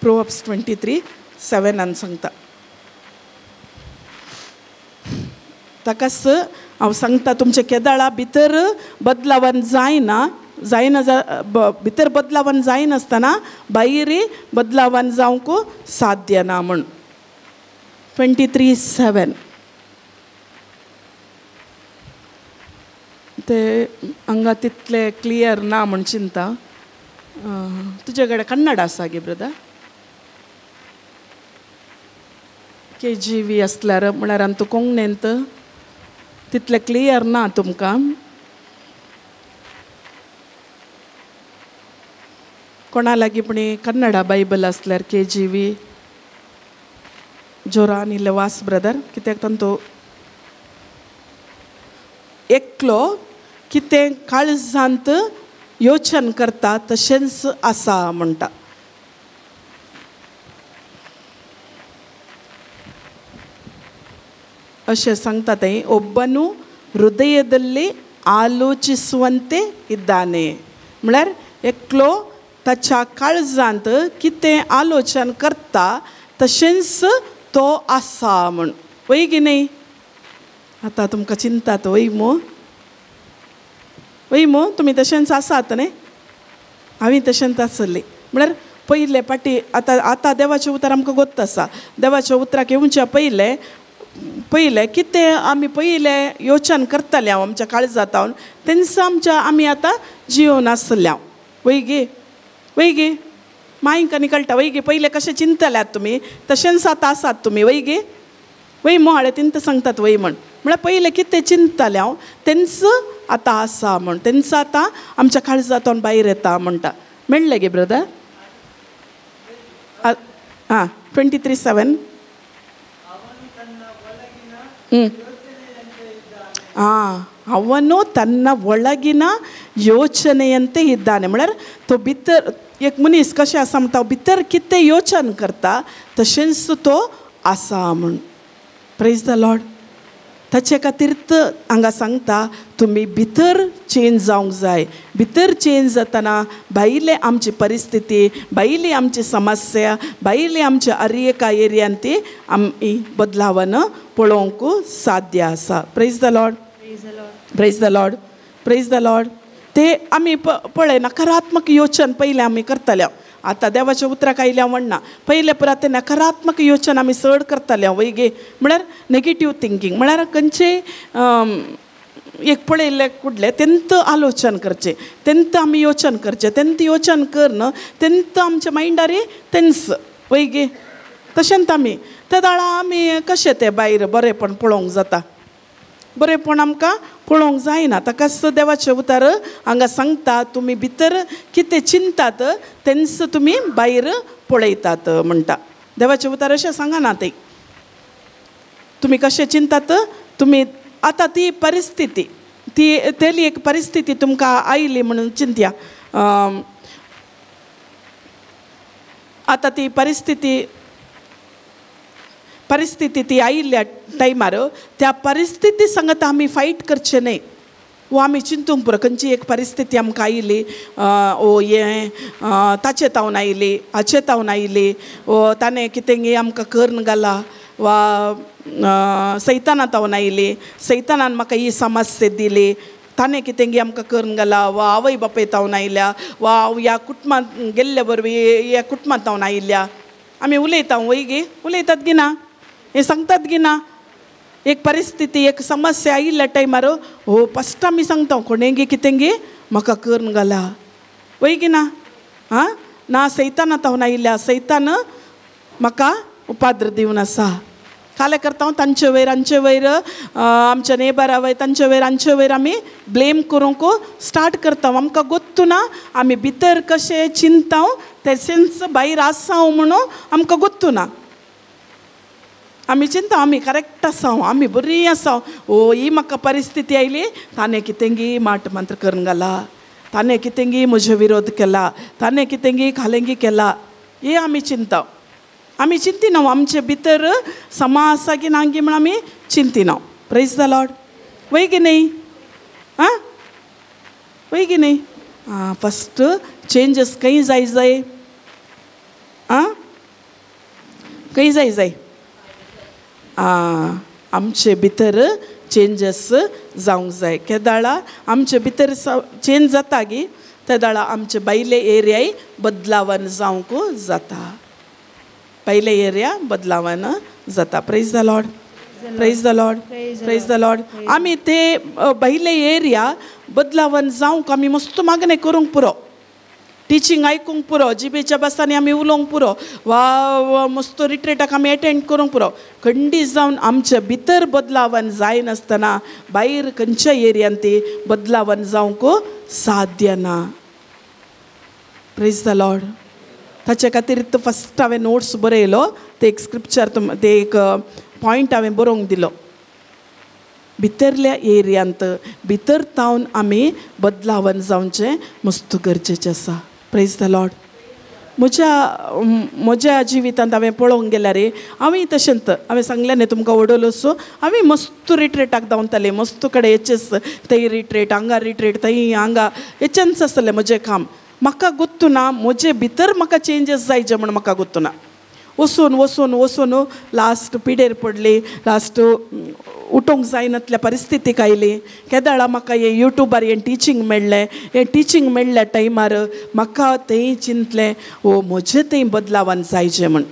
Proverbs 23:7 सांगता. ताकाच हांव सांगता तुमचे केदाळा भितर बदलावन जायना भितर बदलावन जायनासतना भायर बदलावन जावंक साध्य ना म्हण. 23:7 ते हांगा तितले क्लियर ना म्हण चिंता. तुजे कडेन कन्नड आसा गे ब्रदर? KJV आसल्यार म्हळ्यार तूं कोंकणींत तितले क्लियर ना तुमकां. कोणा लागीं पण कन्नडा बायबल आसल्यार KJV जोरान इल्ले वास ब्रदर. कित्याक तांतो एकलो कितें काळजांत योचन करता तशेंच आसा म्हणटा. अशें सांगता थंय ಒಬ್ಬನು ಹೃದಯದಲ್ಲಿ आलोचिಸುವಂತೆ इದ್ದಾನೆ. म्हळ्यार एकलो ताच्या काळजांत कितें आलोचन करता तशेंच तो आसा म्हण. वय की न्ही? आतां तुमकां चिंतात वय मू वय मो तुमी तशेंच आसात न्ही हांवें तशेंच आसली म्हळ्यार पयले पाटी आतां देवाचें उतर आमकां गोत्त आसा देवाच्या उतराक येवच्या पयले कितें आमी पयले योचन करताले हांव आमच्या काळजांत हांव तेंच आमी आतां जियोन आसले हांव वय गे मांयक आनी कळटा वय गे पयले कशें चिंतल्यात तुमी तशेंच आतां आसात तुमी वय मो हाडे तिंत सांगतात वय म्हळ्यार पयले कितें चिंतताले हांव तेंच आतां आसा म्हण तेंच आतां आमच्या काळजांतून भायर येता म्हणटा मेळ्ळें गे ब्रदर 23:7 ಅವನು ತನ್ನ ಒಳಗಿನ ಯೋಚನೆಯಂತೆ ಇದ್ದಾನೆ म्हळ्यार तो भितर एक मनीस कशें आसा म्हणटा तो भितर कितें योचन करता तशेंच तो आसा म्हण प्रेज द लॉर्ड ताचे खातीर हांगा सांगता तुमी भितर चेंज जावंक जाय भितर चेंज जातना भायले आमची परिस्थिती भायली आमची समस्या भायली आमच्या आर्येका एरियान ती आमी बदलावन पळोवंक साध्य आसा praise the Lord praise the Lord praise the Lord ते आमी पळय नकारात्मक योचन पयले आमी करताले आतां देवाच्या उतराक आयल्या म्हणना पयले पुरा ते नकारात्मक योचन आमी चड करताले वय गे म्हळ्यार नेगेटीव थिंकींग म्हळ्यार खंयचेय एक पळयल्ले कुडले तेंत आलोचन करचें तेंत आमी योचन करचें तेंत योचन करन तेंत आमच्या मायंडार तेंच वय गे तशेंत आमी त्या दाळा आमी कशें तें भायर बरेंपण पळोवंक जाता बरेंपण आमकां पळोवंक जायना ताकाच देवाचें उतर हांगा सांगता तुमी भितर कितें चिंतात तेंच तुमी भायर पळयतात म्हणटा देवाचें उतर अशें सांगना तें तुमी कशें चिंतात तुमी आतां ती परिस्थिती तेली एक परिस्थिती तुमकां आयली म्हणून चिंतया आतां ती परिस्थिती ती आयिल्ल्या टायमार त्या परिस्थिती सांगत आमी फायट करचें न्ही वो आमी चिंतूंक पुरो खंयची एक परिस्थिती आमकां आयली ताचे तावन आयली हाचे तावन आयली वो ताणें कितेंय आमकां करन घाला वा सैताना तावन आयली सैतानान म्हाका ही समस्या दिली ताणें कितेंय आमकां करून घाला वा आवय बापूय तावन आयल्या वा हांव ह्या कुटुंबांत गेल्ले वरवीं ह्या कुटुंबांत तावन आयिल्ल्या आमी उलयता वय गे उलयतात गी ना हे सांगतात गी ना एक परिस्थिती एक समस्या आयिल्ल्या टायमार हो फस्ट आमी सांगता कोणें गे कितें गे म्हाका करून घाला वय गी ना ना सैताना तावन आयिल्ल्या सैतान म्हाका उपाद्र दिवन आसा काले करता हांव तांचे वयर आमच्या नेबरा वयर तांचे वयर आमी ब्लेम करूंक स्टार्ट करता आमकां गोत्तू ना आमी भितर कशें चिंता तेचेंच भायर आसा म्हणून आमकां गोत्तू ना आमी चिंता आमी करेक्ट आसा आमी बरी आसा ही म्हाका परिस्थिती आयली ताणें कितेंगी माट मंत्र करून घाला ताणें कितेंगी म्हजो विरोध केला ताणें कितेंगी खालेंगी केला हे आमी चिंता आमी चिंतिना आमचे भितर समा आसा की ना गी म्हण आमी चिंतिना प्रेज द लॉर्ड वय गी न्ही वय गी न्ही फस्ट चेंजीस खंय जाय खंय जाय आमचे भितर चेंजीस जावंक जाय केदाळा आमचे भितर चेंज जाता गी त्या दाळा आमचे भायले एरियाय बदलावन जावंक जाता पहिले एरिया बदलावन जाता praise the Lord praise the Lord praise the Lord आमी ते भायले एरिया बदलावन जावंक आमी मस्त मागणें करूंक पुरो टिचींग आयकूंक पुरो जिबेच्या बसांनी आमी उलोवंक पुरो वा मस्त रिट्रेटाक आमी एटेंड करूंक पुरो खंडी जावन आमच्या भितर बदलावन जायनासतना भायर खंयच्या एरियान ती बदलावन जावंक साध्य ना प्रेज द लॉर्ड ताचे खातीर फस्ट हांवें नोट्स बरयलो ते एक स्क्रिप्चर ते एक पॉयंट हांवें बरोवंक दिलो भितरल्या एरियांत भितर तावन आमी बदलावन जावचें मस्त गरजेचें आसा प्रेज द लॉर्ड म्हज्या जिवितांत हांवें पळोवंक गेल्यार हांवें तशेंच हांवें सांगलें न्ही तुमकां ओडोलो सो हांवें मस्त रिट्रेटाक धांवतालें मस्त कडेन हेचेच थंय रिट्रेट हांगा रिट्रेट थंय हांगा हेचेंच आसलें म्हजें काम म्हाका गोत्तू ना म्हजे भितर म्हाका चेंजीस जायचे म्हण म्हाका गोत्तू ना वचून लास्ट पिडेर पडली लास्ट उठोंक जायनातल्या परिस्थितीक आयली. केदाळा म्हाका हे यूट्यूबार हें टिचींग मेळ्ळें. हें टिचींग मेळ्ळ्या टायमार म्हाका थंय चिंतलें ओ म्हजें थंय बदलावन जायचें म्हण.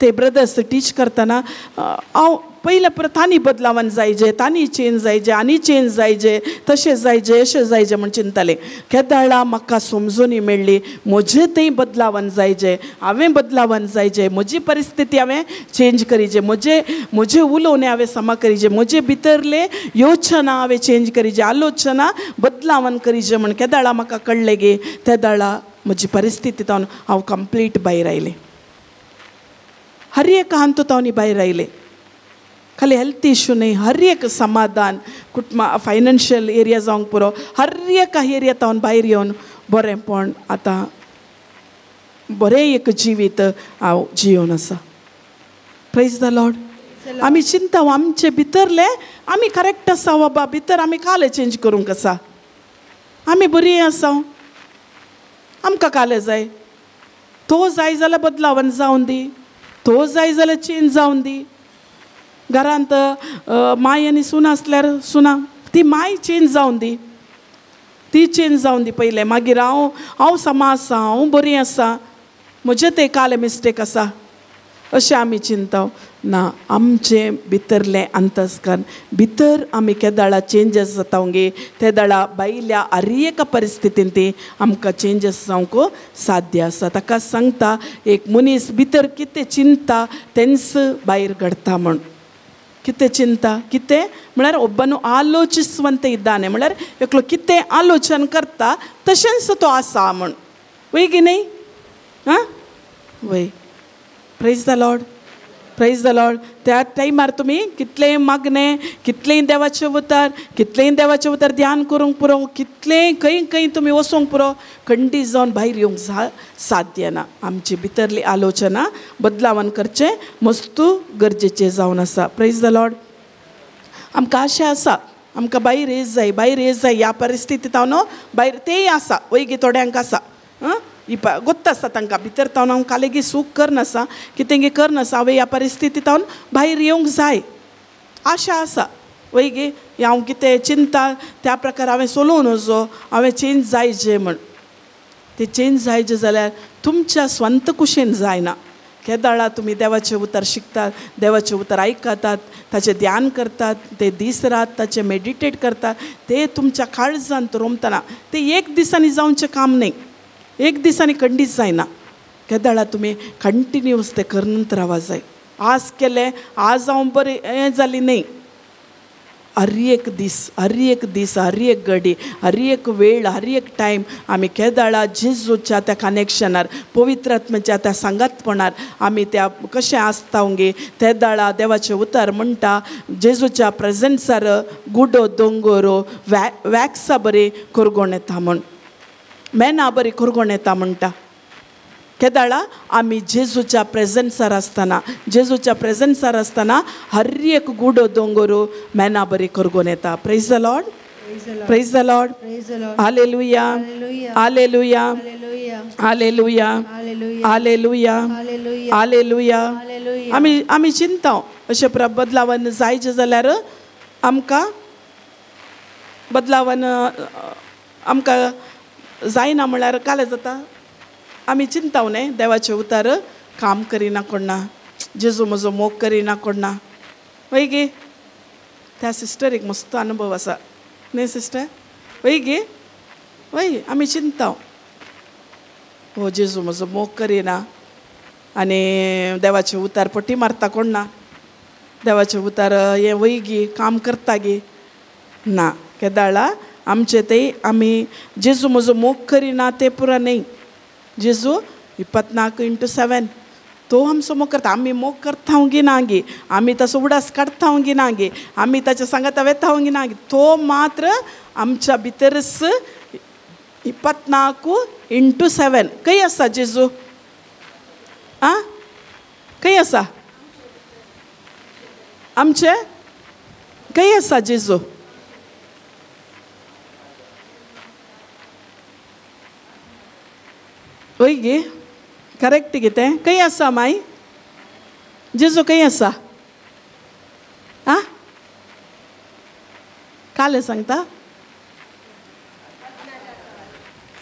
ते ब्रदर्स टीच करतना हांव पयल्या परत तांणी बदलावन जायचे, तांणी चेंज जायचे, आनी चेंज जायचे, तशें जायचे अशें जायचें म्हण चिंततालें. केदाळा म्हाका समजुनी मेळ्ळी म्हजें थंय बदलावन जायचें, हांवें बदलावन जायचें, म्हजी परिस्थिती हांवें चेंज करीचें, म्हजे उलोवणे हांवें समा करीचे, म्हजे भितरले योचना हांवें चेंज करीचे, आलोचना बदलावन करीचे म्हण केदाळा म्हाका कळ्ळें गे. केदाळा म्हजी परिस्थितींत हांव कंप्लीट भायर आयलें. हर एक हांतूत भायर आयलें. खाली हेल्थ इश्यू न्ही, हर एक समाधान कुटुंबा फायनान्शियल एरिया जावंक पुरो, हर एक एरियांत हांव भायर येवन बरेंपण आतां बरें एक जिवीत हांव जियोन आसा. Praise the Lord. आमी चिंता आमचे भितरले आमी करेक्ट आसा बाबा, भितर आमी काले चेंज करूंक आसा, आमी बरीं आसा, आमकां काले जाय. तो जाय जाल्यार बदलावन जावन दी, तो जाय जाल्यार चेंज जावन दी. घरांत माय आनी सून आसल्यार सुना ती माय चेंज जावन दी, ती चेंज जावन दी पयलें. मागीर हांव समा आसा, हांव बरी आसा, म्हजें तें काले मिस्टेक आसा अशें आमी चिंता. ना, आमचें भितरलें अंतस्करण भितर आमी केदाळा चेंजीस जातावंगे. तेदाळा भायल्या हर एक परिस्थितीन ती आमकां चेंजीस जावंक साध्य आसा. ताका सांगता एक मनीस भितर कितें चिंता तेंच भायर घडटा म्हण. कितें चिंता, कितें म्हळ्यार ಒಬ್ಬನು ಆಲೋಚಿಸುವಂತೆ ಇದ್ದಾನೆ. म्हळ्यार एकलो कितें आलोचन करता तशेंच तो आसा म्हण. वय की न्ही? हां वय. Praise the Lord. Praise the Lord. त्या टायमार तुमी कितलेंय मागणें, कितलेंय देवाचें उतर ध्यान करूंक पुरो, कितलेंय खंय तुमी वचूंक पुरो, खंडीत जावन भायर येवंक साध्य ना. आमची भितरली आलोचना बदलावन करचें मस्तू गरजेचें जावन आसा. Praise the Lord. आमकां आशा आसा आमकां भायर येयच जाय, भायर येयच जाय. ह्या परिस्थितींत हांव न्हू भायर तेय आसा, वयगी थोड्यांक आसा. ಗೊತ್ತು ಆಸ ತಂಕ ಭಿತರ ತಾವು ನಾವು ಕಾಲಿಗೆ सूख करनासा, कितेंगे करनासा, हांवें ह्या परिस्थितींत हांव भायर येवंक जाय आशा आसा. वयगे हांव कितें चिंता त्या प्रकार हांवें सोलोवन वचो, हांवें चेंज जायचें म्हण. तें चेंज जायचें जाल्यार तुमच्या स्वंत कुशेन जायना. केदाळा तुमी देवाचें उतर शिकतात, देवाचें उतर आयकतात, ताचें ध्यान करतात, ते दीस रात ताचें मेडिटेट करतात, ते तुमच्या काळजांत रोमतना तें एक दिसांनी जावचें काम न्ही, एक दिसांनी खंडीत जायना. केदाळा तुमी कंटिन्यूअस ते करत रावा जाय. आज केलें आज हांव बरें हें जाली न्ही. हर एक दीस, हर एक घडी, हर एक वेळ, हर एक टायम आमी केदाळा जेजूच्या त्या कनेक्शनार, पवित्र आत्म्याच्या त्या सांगातपणार आमी त्या कशें आसतावंगे. तेदाळा देवाचें उतर म्हणटा जेजूच्या प्रेझेन्सार गुडो दोंगोरो वॅक्सा बरी करगोण येता म्हण, मेना बरी करगोण येता म्हणटा. केदाळा आमी जेजूच्या प्रेझेन्सार आसतना हर एक गुडो दोंगोरो मेना बरी करगोन येता. Praise the Lord. Praise the lord. Hallelujah, hallelujah, hallelujah, hallelujah, hallelujah. आमी चिंता अशें बदलावन जायचें जाल्यार आमकां बदलावन आमकां जायना म्हळ्यार कालें जाता. आमी चिंताव न्ही देवाचें उतर काम करिना कोणना, जेजू म्हजो मोग करिना कोणना. वय गे त्या सिस्टरीक मस्त अनुभव आसा न्ही सिस्टर. वय गे वय आमी चिंताव हो जेजू म्हजो मोग करिना आनी देवाचें उतर पट्टी मारता कोणना, देवाचें उतर हें वय गे काम करता गे ना. केदाळा आमचे ते आमी जेजू म्हजो मोग करिना तें पुरो न्ही. जेजू 24/7 तो आमचो मोग करता. आमी मोग करता गी ना गे, आमी ताचो उडास काडता गी ना गे, आमी ताच्या सांगाता वेता गी ना गे. तो मात्र आमच्या भितरच 24/7 खंय आसा जेजू? आं खंय आसा आमचे? खंय आसा जेजू? वय गे करेक्ट गे तें खंय आसा माय? जेजू खंय आसा? आं काले सांगता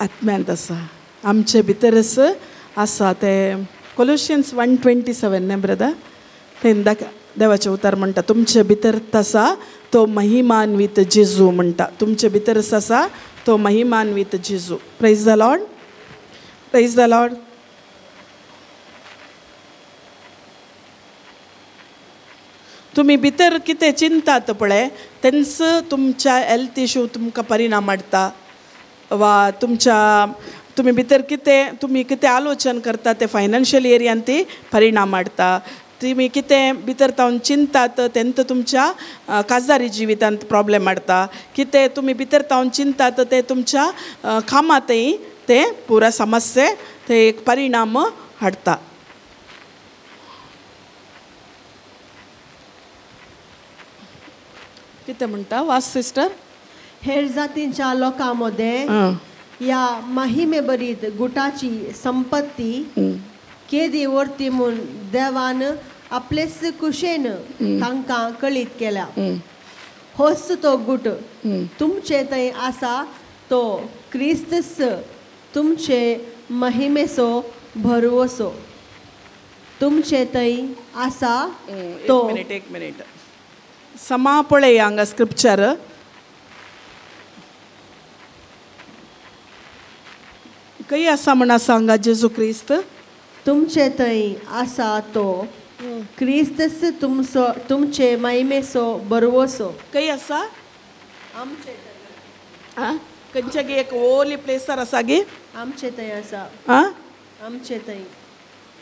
आत्म्यांत आसा आमचे भितरच आसा ते कोलोशियन्स 1:27 न्ही ब्रदर तेन्ना देवाचे उतार म्हणटा तुमचे भितर आसा तो महिमान्वित जेजू म्हणटा तुमचे भितरच आसा तो महिमान्वित जेजू praise the Lord praise the Lord तुम्ही भितर कितें चिंतात पळय तेंच तुमच्या हेल्थ इश्यू तुमकां परिणाम हाडटा वा तुमच्या तुम्ही भितर तुम्ही कितें आलोचन करता ते फायनान्शियल एरियान ती परिणाम हाडटा तुम्ही कितें भितर तावन चिंतात तेंत तुमच्या काजारी जिवितांत प्रॉब्लेम हाडटा कितें तुम्ही भितर तावन चिंतात ते तुमच्या कामातय ते पुरा समस्ये ते एक परिणाम हाडटा कितें म्हणटा वास सिस्टर हेर जातींच्या लोकांमध्ये या महिमेभरीत गुटाची संपत्ती केदी वर्ती म्हूण देवान आपलेच कुशेन तांकां कळीत केल्या होच तो गुट तुमचे थंय आसा तो क्रिस्तस तुमचे महिमेचो भरवसो तुमचे थंय आसा तो एक मिनिट समा पळय हांगा स्क्रिप्चर खंय आसा म्हण सांगा जेजू क्रिस्त तुमचे थंय आसा तो क्रिस्तस तुमचे महिमेचो बरवसो खंय आसा आमचे आं खंयच्या गे एक ओली प्लेसार आसा गे आमचे थंय आसा आं आमचे थंय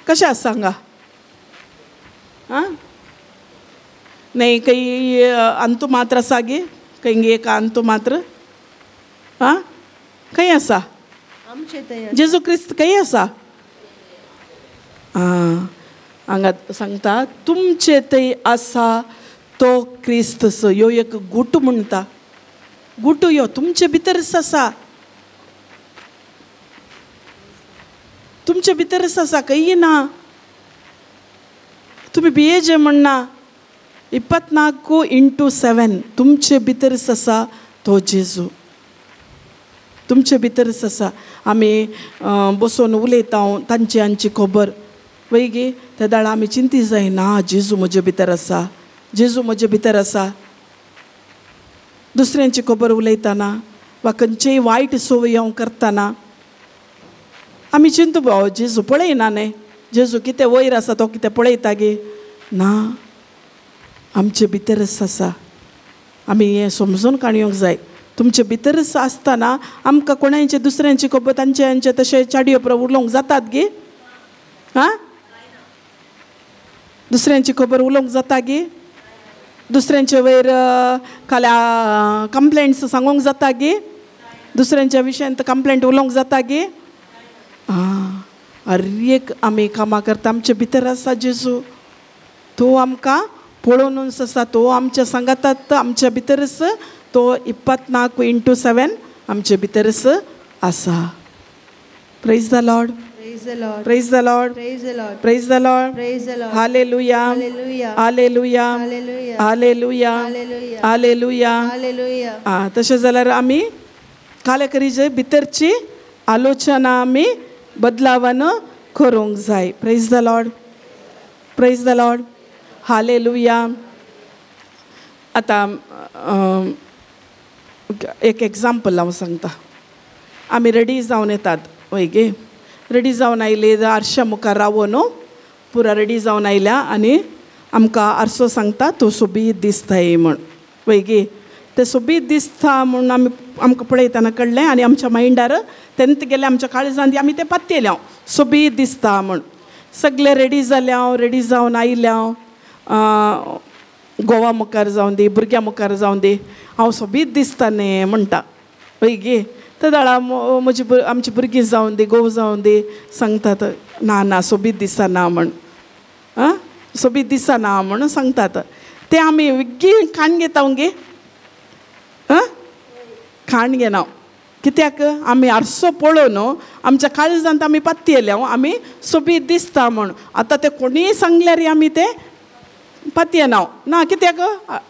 कशें आसा सांगा आं नाही काही अंतू मात्र आसा गे खंय एक अंतू मात्र आं खंय आसा आमचे थंय जेजू क्रिस्त खंय आसा आं हांगा सांगता तुमचे थंय आसा तो क्रिस्तस ह्यो एक गुट म्हणटा गुट ह्यो तुमचे भितरच आसा तुमचे भितरच आसा खंय ना तुम्ही बियेजे म्हणना 24/7 तुमचे भितरच आसा तो जेजू तुमचे भितरच आसा आमी बसून उलयता तांची आमची खबर वय गे त्या दाळा आमी चिंती जायना जेजू म्हजे भितर आसा जेजू म्हजे भितर आसा दुसऱ्यांची खबर उलयतना वा खंयचेय वायट सवय हांव करतना आमी चिंतू भाव जेजू पळयना न्ही जेजू कितें वयर आसा तो कितें पळयता गे ना आमचे भितरच आसा आमी हें समजून काडूंक जाय तुमचे भितरच आसतना आमकां कोणाचे दुसऱ्यांची खबर तांचे तशें चाडयो प्रमाण उलोवंक जातात गे हां दुसऱ्यांची खबर उलोवंक जाता गे दुसऱ्यांचे वयर खाल्या कंप्लेंट्स सांगूंक जाता गे दुसऱ्यांच्या विशयांत कंप्लेंट उलोवंक जाता गे हर एक आमी कामां करता आमचे भितर आसा जेजू तो आमकां पळोवनूच आसा तो आमच्या सांगातात आमच्या भितरच तो 24/7 आमचे भितरच आसा praise the Lord Praise the Lord. Praise the Lord. Praise the Lord. Praise the Lord. Praise the Lord. Hallelujah. Hallelujah. Hallelujah. Hallelujah. Hallelujah. Hallelujah. Hallelujah. Hallelujah. तशें जाल्यार आमी कालेकरीचे भितरची आलोचना आमी बदलावन करूंक जाय praise the Lord praise the lord hallelujah आतां एक example हांव सांगता आमी रेडी जावन येतात वय गे रेडी जावन आयले आरशा मुखार रावून पुरा रेडी जावन आयल्या आनी आमकां आरसो सांगता तो सोबीत दिसताय म्हण वय गे ते सोबीत दिसता म्हूण आमकां पळयतना कळ्ळें आनी आमच्या मायंडार तेन्ना गेले आमच्या काळजांत आमी तें पातयल्या सोबीत दिसता म्हण सगळे रेडी जाल्या रेडी जावन आयल्या गोवा मुखार जावन दी भुरग्यां मुखार जावन दी हांव सोबीत दिसता न्ही म्हणटा वय गे ते दाळा आमची भुरगीं जावन दी गोव जावन दी सांगतात ना सोबीत दिसना म्हण सोबीत दिसना म्हण सांगतात ते आमी विग्गी खाण घेता गे खाण घेना कित्याक आमी आरसो पळोवन आमच्या काळजांत आमी पातयल्या आमी सोबीत दिसता म्हण आतां ते कोणीय सांगल्यार आमी ते पतये नांव ना कित्याक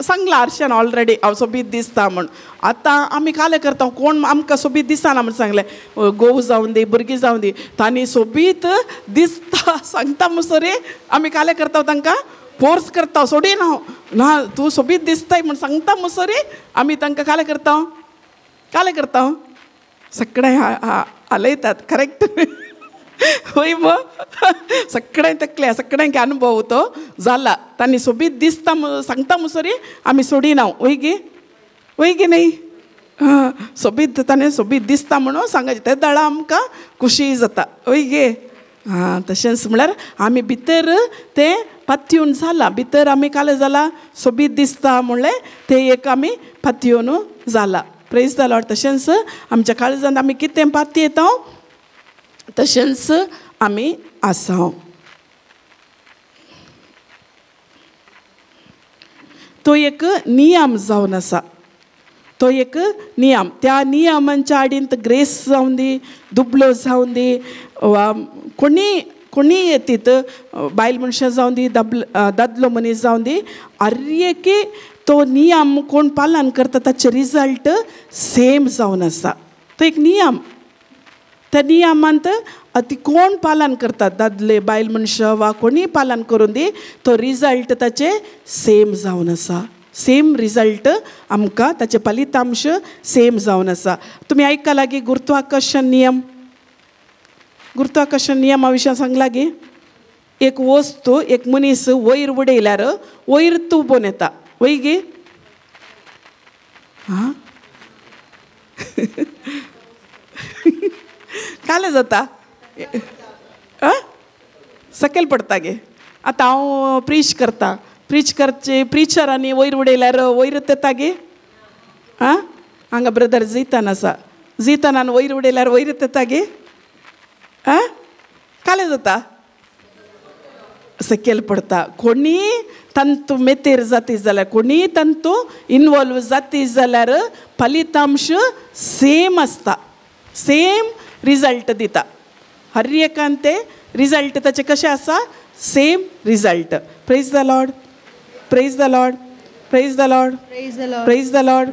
सांगलां हर्षान ऑलरेडी हांव सोबीत दिसता म्हूण. आतां आमी काले करता कोण आमकां सोबीत दिसना म्हूण सांगलें घोव जावं दी भुरगीं जावं दी तांणी सोबीत दिसता सांगता म्हणसरी आमी काले करता तांकां फोर्स करता सोडीन हांव ना तूं सोबीत दिसताय म्हूण सांगता म्हणसरी आमी तांकां काले करता सगळें हालयतात करेक्ट होय मग सगळें तकले सगळ्यांक अनुभव तो जाला तांणी सोबीत दिसता सांगता म्हणसरी आमी सोडिना वय गे न्ही सोबीत ताणें सोबीत दिसता म्हणून सांगायचें ते दाडा आमकां खुशी जाता वय गे तशेंच म्हळ्यार आमी भितर तें पातयेवन जालां भितर आमी काले जाला सोबीत दिसता म्हणलें तें एक आमी पातयेवन जाला प्रेज द लॉर्ड. तशेंच आमच्या काळजांत आमी कितें पातयेता तशेंच आमी आसा. तो एक नियम जावन आसा तो एक नियम त्या नियमांच्या आडींत ग्रेस जावं दी दुबळो जावं दी वा कोणी येतीत बायल मनशां जावं दी दादलो मनीस जावं दी आर्येकी तो नियम कोण पालन करता ताचे रिजल्ट सेम जावन आसा. तो एक नियम त्या नियमांत ती कोण पालन करतात दादले बायल मनशां वा कोणी पालन करून दी तो रिजल्ट ताचे सेम जावन आसा. सेम रिजल्ट आमकां ताचे फलितांश सेम जावन आसा. तुमी आयका लागीं गुरुत्वाकर्षण नियमा विशीं सांग लागीं एक वस्तू एक मनीस वयर उडयल्यार वयर तुबोन येता वय गे काले जाता सकयल पडटा गे. आतां हांव प्रीच करता प्रिचरांनी वयर उडयल्यार वयर येता गे हांगा ब्रदर जितान आसा जितानान वयर उडयल्यार वयर येता गे काले जाता सकयल पडटा. कोणी तंतू मेतेर जाती जाल्यार कोणी तंतू इनवॉल्व जाती जाल्यार फलितांश सेम आसता सेम रिजल्ट दिता. हर एकान ते रिजल्ट ताचे कशें आसा same result. Praise the Lord praise the Lord praise the Lord praise the Lord.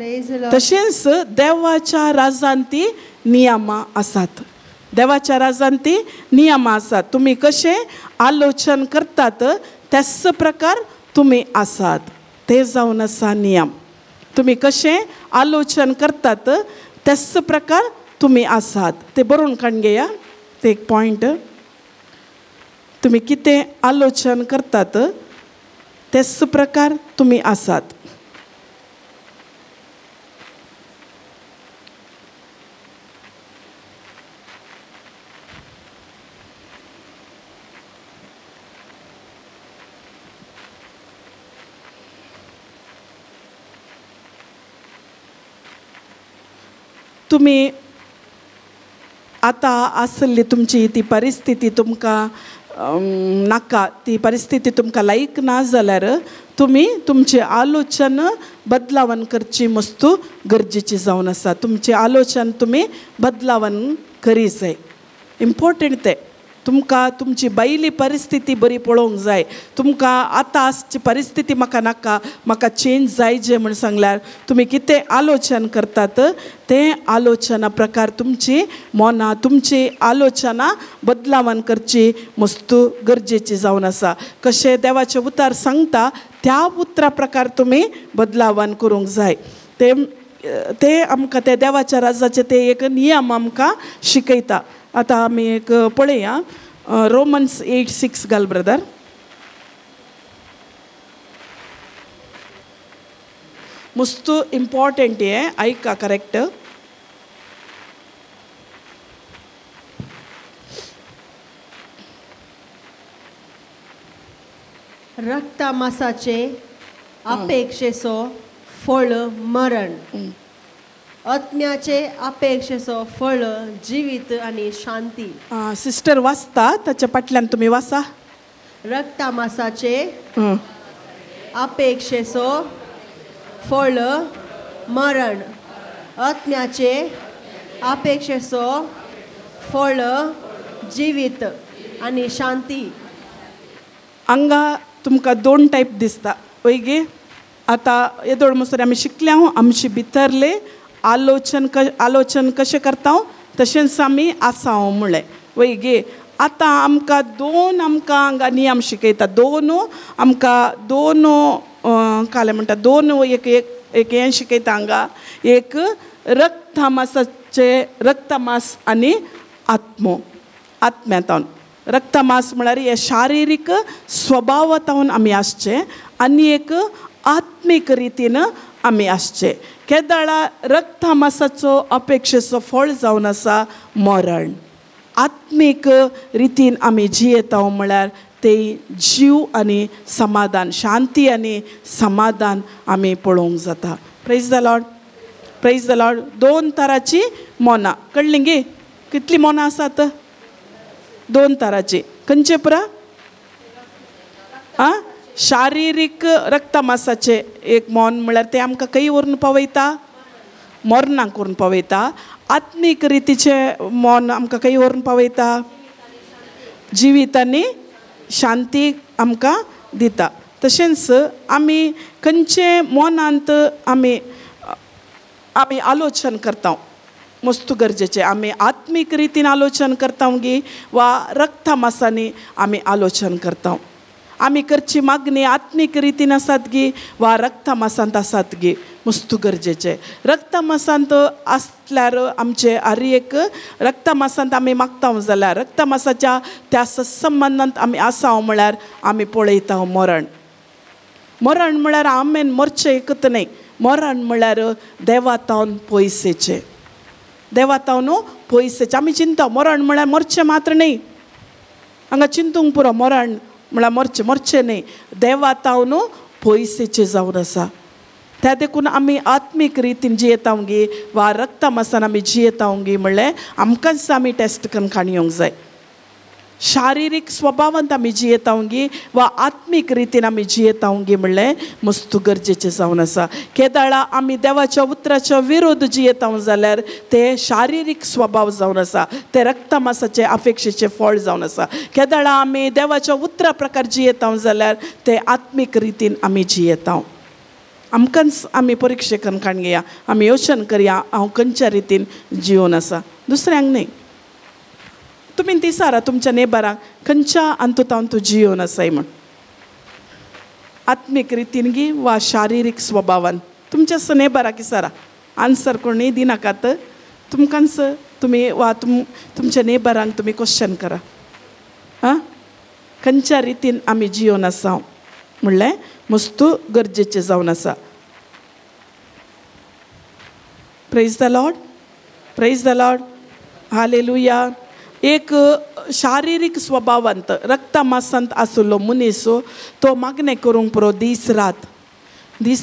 तशेंच देवाच्या राजांत ती नियमां आसात देवाच्या राजांत ती नियमां आसात. तुमी कशें आलोचन करतात त्याच प्रकार तुमी आसात ते जावन आसा नियम. तुमी कशें आलोचन करतात त्याच प्रकार तुमी आसात ते बरोवन काडून घेया. ते एक पॉयंट तुमी कितें आलोचन करतात त्याच प्रकार तुमी आसात. तुमी आतां आसली तुमची ती परिस्थिती तुमकां नाका ती परिस्थिती तुमकां लायक ना जाल्यार तुमी तुमचे आलोचन बदलावन करची मस्तू गरजेची जावन आसा. तुमचे आलोचन तुमी बदलावन करी जाय. इम्पॉर्टंट ते तुमकां तुमची बैली परिस्थिती बरी पळोवंक जाय. तुमकां आतां आसची परिस्थिती म्हाका नाका म्हाका चेंज जायचे म्हण सांगल्यार तुमी कितें आलोचन करतात तें आलोचना प्रकार तुमची मनां तुमची आलोचना बदलावन करची मस्तू गरजेची जावन आसा. कशें देवाचें उतर सांगता त्या उतरा प्रकार तुमी बदलावन करूंक जाय. ते आमकां ते देवाच्या राजाचे ते एक नियम आमकां शिकयता. आतां आमी एक पळया रोमन्स 8:6 घाल ब्रदर. मस्तू इम्पॉर्टंट हे ऐका करेक्ट. रक्तमासाचे अपेक्षेचो फळ मरण आत्म्याचे अपेक्षेचो फळ जिवीत आणि शांती. सिस्टर वाचता ताच्या फाटल्यान तुमी वाचा. रक्तमासाचे अपेक्षेचो फळ मरण आत्म्याचे अपेक्षेचो फळ जिवीत आणि शांती. हांगा तुमकां 2 टायप दिसता वय गे. आतां येदोळ म्हणसर आमी शिकल्या आमचे भितरले आलोचन कशें करता तशेंच आमी आसा म्हणलें वय गे. आतां आमकां 2 हांगा नियम शिकयता. 2 आमकां 2 काले म्हणटा 2 एक हें शिकयता हांगा. एक रक्तमास आनी आत्म्यांतावन. रक्तमास म्हळ्यार हे शारिरीक स्वभावांतावन आमी आसचे आनी एक आत्मीक रितीन आमी आसचे. केदाळा रक्तमासाचो अपेक्षेचो फळ जावन आसा मरण. आत्मीक रितीन आमी जियेता म्हळ्यार ते जीव आनी समाधान, शांती आनी समाधान आमी पळोवंक जाता. Praise the Lord, praise the Lord. 2 तरांची मोना कळ्ळीं गे. कितलीं मोना आसात? 2 तरांची. खंयचे पुरा? शारिरीक रक्तमासाचे एक मोन म्हळ्यार ते आमकां खंय व्हरून पावयता? मरणाक व्हरून पावयता. आत्मीक रितीचे मोन आमकां खंय व्हरून पावयता? जिवीत आनी शांती आमकां दिता. तशेंच आमी खंयचे मोनांत आमी आलोचन करता मस्त गरजेचें. आमी आत्मीक रितीन आलोचन करता गी वा रक्तमासांनी आमी आलोचन करता. आमी करची मागणी आत्मीक रितीन आसात गी वा रक्तमासांत आसात गी मस्त गरजेचें. रक्तमासांत आसल्यार आमचे एक रक्तमासांत आमी मागता जाल्यार रक्तमासाच्या त्या सत्संबंदांत आमी आसा म्हळ्यार आमी पळयता मरण. मरण म्हळ्यार आमेन मरचें एकच न्हय. मरण म्हळ्यार देवातावन पयसेचें. देवातावन पयसेचें आमी चिंता मरण म्हळ्यार मरचें मात्र न्हय. हांगा चिंतूंक पुरो मरण म्हळ्यार मरचें न्हय. देवातावन पयसेचें जावन आसा. त्या देखून आमी आत्मीक रितीन जियेता गी वा रक्तमासान आमी जियेता गी म्हणल्यार आमकांच आमी टेस्ट करून काडूंक जाय. शारिरीक स्वभावांत आमी जियेता गी वा आत्मीक रितीन आमी जियेता गी म्हणल्यार मस्त गरजेचें जावन आसा. केदाळा आमी देवाच्या उतराच्या विरोध जियेता जाल्यार ते शारिरीक स्वभाव जावन आसा. ते रक्तमासाचे अपेक्षेचे फळ जावन आसा. केदाळा आमी देवाच्या उतरा प्रकार जियेता जाल्यार ते आत्मीक रितीन आमी जियेता. आमकांच आमी परिक्षे करून काडून घेया. आमी योचन करया हांव खंयच्या रितीन जिवन आसा, दुसऱ्यांक न्हय. तुमी दिसारा तुमच्या नेबराक खंयच्या अंतुतावन तूं जिवन आसाय म्हण. आत्मीक रितीन गी वा शारिरीक स्वभावान तुमच्या नेबराक विचारा. आन्सर कोणी दिनाकात. तुमकांच तुमी वा तुमच्या नेबरांक तुमी क्वेश्चन करा. खंयच्या रितीन आमी जिवन आसा म्हणल्यार मस्त गरजेचें जावन आसा. Praise the Lord, praise the lord, hallelujah. एक शारिरीक स्वभावांत रक्तमासांत आसलो मनीस तो मागणें करूंक पुरो दीस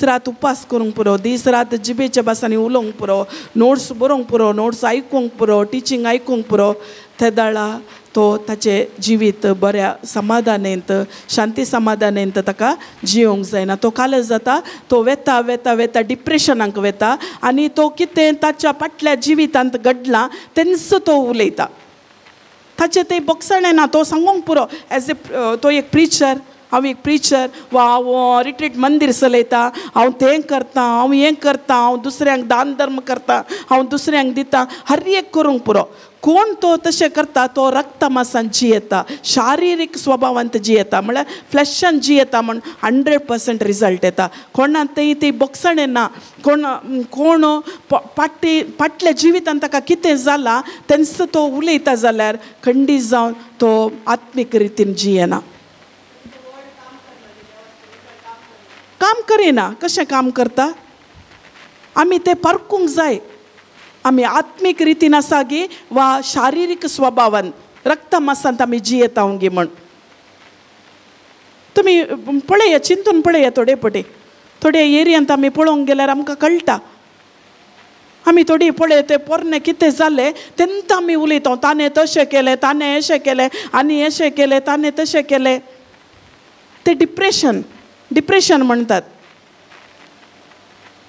रात उपास करूंक पुरो. दीस रात जिबेच्या भासांनी उलोवंक पुरो. नोट्स बरोवंक पुरो. नोट्स आयकूंक पुरो. टिचींग आयकूंक पुरो. तेदाळा तो ताचे जिवीत बऱ्या समाधानेंत शांती समाधानेंत ताका जिवंक जायना. तो काल जाता तो वेता वेता वेता डिप्रेशनाक वेता आनी तो कितें ताच्या फाटल्या जिवितांत घडलां तेंच तो उलयता. ताचें तें बगसणें ना. तो सांगूंक पुरो एज तो एक प्रिचर. हांव एक प्रिचर वा हांव रिट्रीट मंदीर चलयता. हांव तें करता, हांव हें करता, हांव दुसऱ्यांक दान धर्म करता, हांव दुसऱ्यांक दिता. हर एक करूंक पुरो. कोण तो तशें करता तो रक्तमासान जियेता. शारिरीक स्वभावांत जियेता म्हळ्यार फ्लॅशान जियेता म्हण 100% रिजल्ट येता. कोणाक तें बगसणें ना. कोण फाटल्या जिवितांत ताका कितें जालां तेंच तो उलयता जाल्यार खंडीत जावन तो आत्मीक रितीन जियेना. काम करिना. कशें काम करता? आमी तें परकूंक जाय. आमी आत्मीक रितीन आसा गे वा शारिरीक स्वभावान रक्तमासांत आमी जियेता गे म्हण. तुमी पळया, चिंतून पळया थोडे पटी. थोड्या एरियांत आमी पळोवंक गेल्यार आमकां कळटा. आमी थोडी पळय तें पोरणे कितें जालें तेंत आमी उलयता. ताणें तशें केलें, ताणें अशें केलें, आनी अशें केलें, ताणें तशें केलें. तें डिप्रेशन म्हणटात.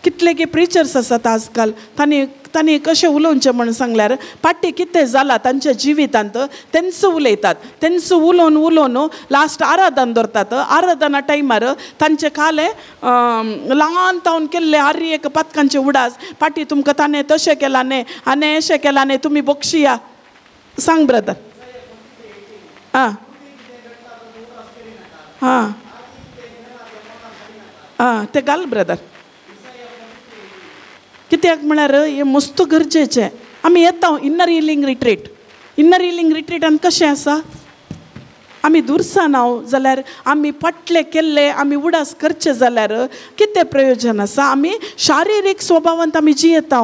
कितले गे प्रिचर्स आसात आजकाल तांणी कशें उलोवचें म्हण सांगल्यार पाटी कितें जालां तांच्या जिवितांत तेंचो उलयतात. तेंचो उलोवन लास्ट आराधन दवरतात. आराधना टायमार तांचे काले ल्हान तावन केल्ले एक पातकांचे उडास पाटी तुमकां ताणें तशें केलां न्ही आनी अशें केलां न्ही तुमी बक्षिया. सांग ब्रदर. आं हां आं तें घाल ब्रदर. कित्याक म्हळ्यार हें मस्त गरजेचें. आमी येता इन्नर हिलींग रिट्रीटान कशें आसा आमी दुरसां नाव जाल्यार आमी पटले केल्ले आमी उडास करचे जाल्यार कितें प्रयोजन आसा. आमी शारिरीक स्वभावांत आमी जियेता.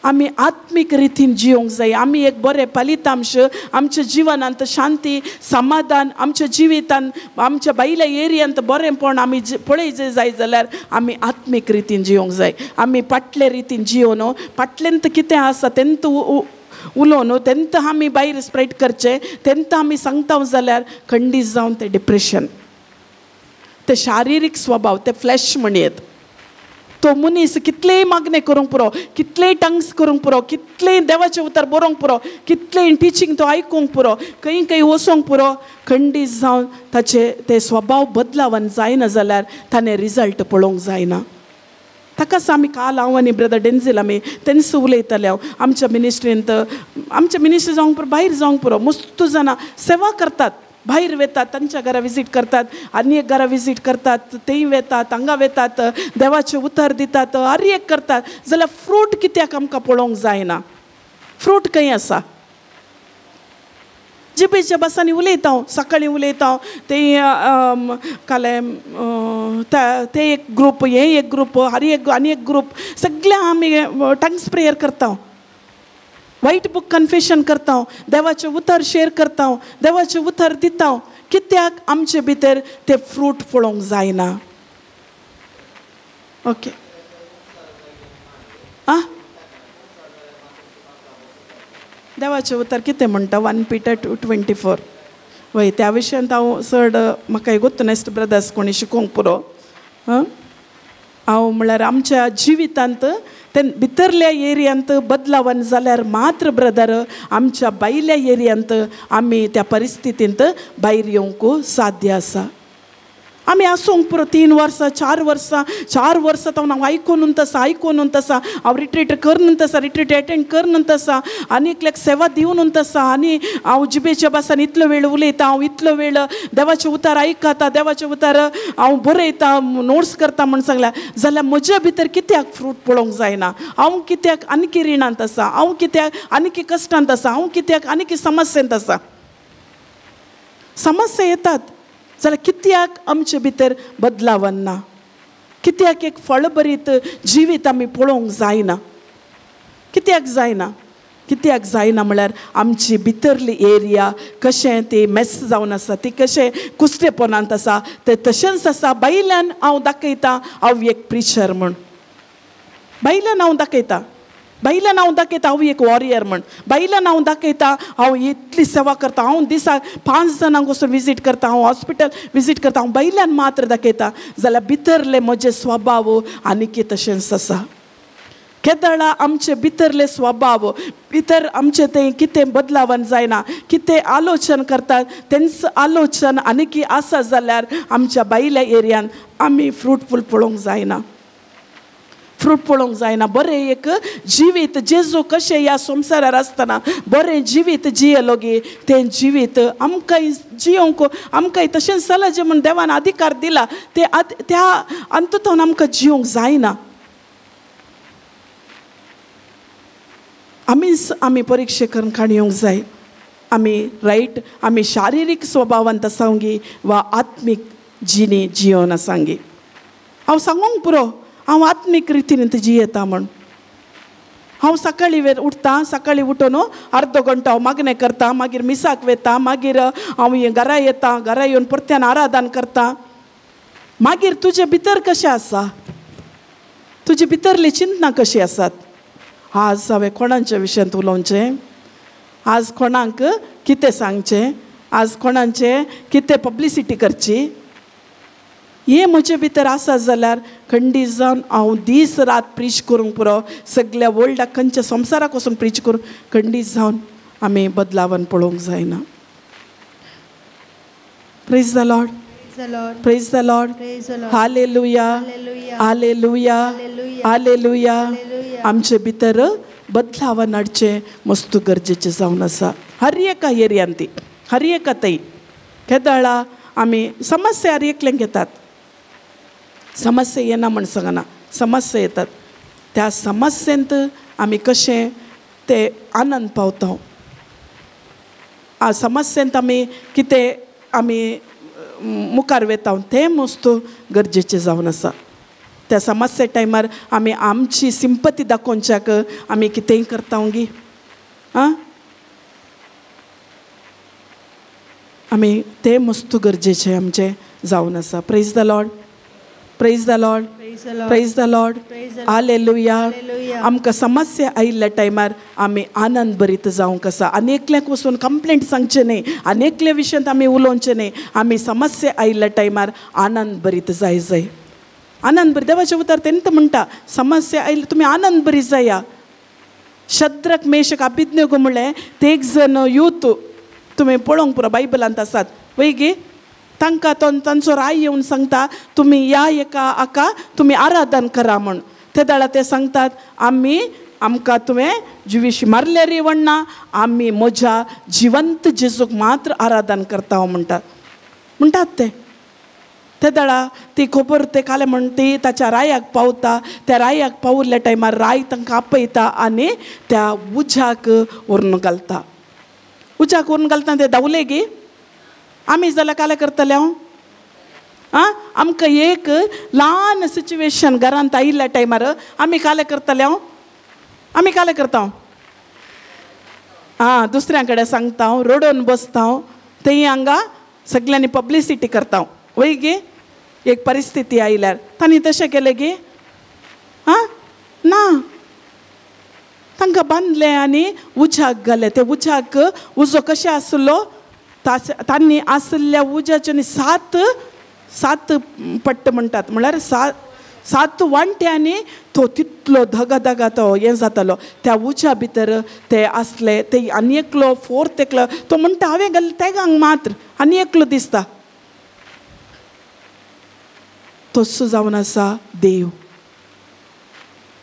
आमी आत्मीक रितीन जियोंक जाय. आमी एक बरें फलितांश आमच्या जिवनांत शांती समाधान आमच्या जिवितांत आमच्या भायल्या एरियांत बरेंपण आमी पळयचें जाय जाल्यार आमी आत्मीक रितीन जियोंक जाय. आमी फाटले रितीन जियोन फाटल्यांत कितें आसा तेंत उलोवन तेंत आमी भायर स्प्रेड करचें तेंत आमी सांगता जाल्यार खंडीत जावन तें डिप्रेशन ते शारिरीक स्वभाव ते फ्लॅश म्हणयत. तो मनीस कितलेय मागणे करूंक पुरो कितलेय टंग्स करूंक पुरो कितलेय देवाचें उतर बरोवंक पुरो कितलेय टिचींग तो आयकूंक पुरो खंय वचोंक पुरो खंडीत जावन ताचे ते स्वभाव बदलावन जायना जाल्यार ताणें रिजल्ट पळोवंक जायना. ताकाच आमी काल हांव आनी ब्रदर डेन्झिल आमी तेंच उलयताले. हांव आमच्या मिनिस्ट्री जावंक पुरो भायर जावंक पुरो मस्त जाणां सेवा करतात. भायर वेतात तांच्या घरा विजीट करतात आनी एक घरा विजीट करतात तेय वेतात हांगा वेतात देवाचें उतर दितात आनी एक करतात जाल्यार फ्रूट कित्याक आमकां पळोवंक जायना. फ्रूट खंय आसा. जिबेच्या बसांनी उलयता सकाळीं उलयता ते काले ते एक ग्रूप हे एक ग्रूप आनी एक ग्रूप सगळे आमी टंग्स प्रेयर करता. वायट बूक कन्फेशन करता देवाचें उतर शेअर करता देवाचें उतर दिता. कित्याक आमचे भितर ते फ्रूट पळोवंक जायना. ओके आं देवाचें उतर कितें म्हणटा 1 Peter 2:24 वय त्या विशयांत हांव चड म्हाका गोत्त नेक्स्ट ब्रदर्स कोणी शिकोवंक पुरो. हांव म्हळ्यार आमच्या जिवितांत ते भितरल्या एरियांत बदलावन जाल्यार मात्र ब्रदर आमच्या भायल्या एरियांत आमी त्या परिस्थितींत भायर येवंक साध्य आसा. आमी आसूंक पुरो 3 वर्सां 4 वर्सां हांव आयकून तसा हांव रिट्रीट करन तसा रिट्रीट अटेंड करन तसा आनी सेवा दिवन तसा आनी हांव जिबेच्या भासान इतलो वेळ उलयता हांव इतलो वेळ देवाचें उतर आयकता देवाचें उतर हांव बरयता नोट्स करता म्हण सांगल्यार जाल्यार म्हज्या भितर कित्याक फ्रूट पळोवंक जायना. हांव कित्याक आनकी रिणांत आसा हांव कित्याक आनकी कश्टांत आसा हांव कित्याक आनकी समस्येंत आसा. समस्या येतात जाल्यार कित्याक आमचे भितर बदलावन ना. कित्याक एक फळभरीत जिवीत आमी पळोवंक जायना. कित्याक जायना म्हळ्यार आमची भितरली एरिया कशें ती मेस जावन आसा ती कशें कुस्तेपणांत आसा ते तशेंच आसा. भायल्यान हांव दाखयता हांव एक प्रिचर म्हण भायल्यान हांव दाखयता हांव एक वॉरियर म्हण भायल्यान हांव दाखयता हांव इतली सेवा करता हांव दिसाक 5 जाणांक वचून विजीट करता हांव हॉस्पिटल विजीट करता हांव भायल्यान मात्र दाखयता जाल्यार भितरले म्हजे स्वभाव आनी तशेंच आसा. केदळा आमचे भितरले स्वभाव भितर आमचे ते कितें बदलावन जायना कितें आलोचन करतात तेंच आलोचन आनी आसा जाल्यार आमच्या भायल्या एरियान आमी फ्रूटफूल पळोवंक जायना. बरें एक जिवीत जेजू कशें ह्या संवसारार आसतना बरें जिवीत जियेलो गे तें जिवीत आमकांय जियोंक आमकांय तशेंच जालां जें म्हण देवान अधिकार दिला ते त्या अंततोन आमकां जियोंक जायना. आमी परिक्षा करून काडयोंक जाय. आमी शारिरीक स्वभावांत आसांगी वा आत्मीक जियोन आसांगी. हांव सांगूंक पुरो हांव आत्मीक रितीन जियेता म्हण. हांव सकाळीं उठून अर्दो घंटो हांव मागणें करता मागीर मिसाक वेता मागीर हांव घरा येता घरा येवन परत्यान आराधन करता. मागीर तुजे भितर कशें आसा तुजे भितरली चिंतना कशी आसात. आज हांवें कोणाच्या विशयांत उलोवचें आज कोणाक कितें सांगचें आज कोणाचें कितें पब्लिसिटी करची हे म्हजे भितर आसा जाल्यार खंडीत जावन हांव दीस रात प्रीच करूंक पुरो, सगळ्या वर्ल्डाक खंयच्या संवसाराक वचून प्रीच करून खंडीत जावन आमी बदलावन पळोवंक जायना. Praise the Lord, praise the lord, hallelujah, hallelujah, hallelujah. आमचे भितर बदलावन हाडचें मस्त गरजेचें जावन आसा. हर एका एरियान ती, हर एका थंय केदाळा आमी समस्या हर एकल्यांक येतात. समस्या येना म्हण सांगना, समस्या येतात. त्या समस्येंत आमी कशें ते आनंद पावता, आ समस्येंत आमी कितें आमी मुखार वेता तें मस्त गरजेचें जावन आसा. त्या समस्ये टायमार आमी आमची सिंपती दाखोवच्याक आमी कितेंय करता गी, आं आमी तें मस्त गरजेचें आमचें जावन आसा. Praise the Lord, praise the Lord, praise the lord, hallelujah. आमकां समस्या आयिल्ल्या टायमार आमी आनंद भरीत जावंक आसा. आनेकल्यांक वचून कंप्लेंट सांगचें न्ही, आनेकल्या विशयांत आमी उलोवचें न्ही. आमी समस्या आयिल्ल्या टायमार आनंद भरीत जाय. आनंद भरीत देवाचें उतर तेंत म्हणटा समस्या आयिल्ली तुमी आनंद भरीत जाया. शद्रक मेशक अबिदनेगो म्हणलें ते एक जण यूथ तुमी पळोवंक पुरो बायबलांत आसात वय गे. तांकां तांचो राय येवन सांगता तुमी ह्या एका हाका तुमी आराधन करा म्हण. ते दाळा ते सांगतात आमकां तुवें जिवीशी मारल्यार येवना, आमी म्हज्या जिवंत जेजूक मात्र आराधन करता म्हणटात ते दाळा ती खबर ते काले म्हण ती ताच्या रायाक पावता. त्या रायाक पावल्ल्या टायमार राय तांकां आपयता आनी त्या उज्याक व्हरून घालता. उज्याक व्हरून घालता ते धांवले गे. आमी जाल्यार काले करतले हांव आमकां एक ल्हान सिच्युएशन घरांत आयिल्ल्या टायमार आमी काले करतले आमी काले करता दुसऱ्या कडेन सांगता रडोवन बसता थंय हांगा सगळ्यांनी पब्लिसिटी करता वय गे. एक परिस्थिती आयल्यार तांणी तशें केलें गे ना तांकां बांदलें आनी उज्याक घालें. ते उज्याक उजो कशें आसलो तांणी आसल्या उज्याचे न्ही सात पट्ट म्हणटात म्हळ्यार सात वांट्यांनी तो तितलो धगा तो हें जातालो. त्या उज्या भितर ते आसले ते आनी एकलो फोर्थ एकलो तो म्हणटा हांवें घाल तेगांक मात्र आनी एकलो दिसता. तसो जावन आसा देव.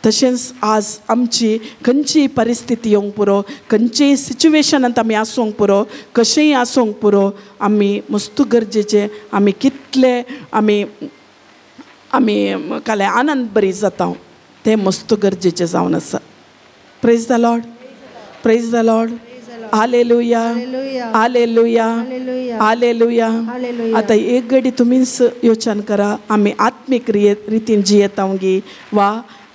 तशेंच आज आमची खंयचीय परिस्थिती येवंक पुरो, खंयचीय सिच्युएशनांत आमी आसूंक पुरो, कशेंय आसूंक पुरो, आमी मस्त गरजेचें आमी कितले आमी काले आनंद बरी जाता तें मस्त गरजेचें जावन आसा. Praise the Lord, praise the lord, hallelujah, hallelujah, hallelujah. आतां एक घडी तुमीच योचन करा आमी आत्मीक रितीन जियेता गी वा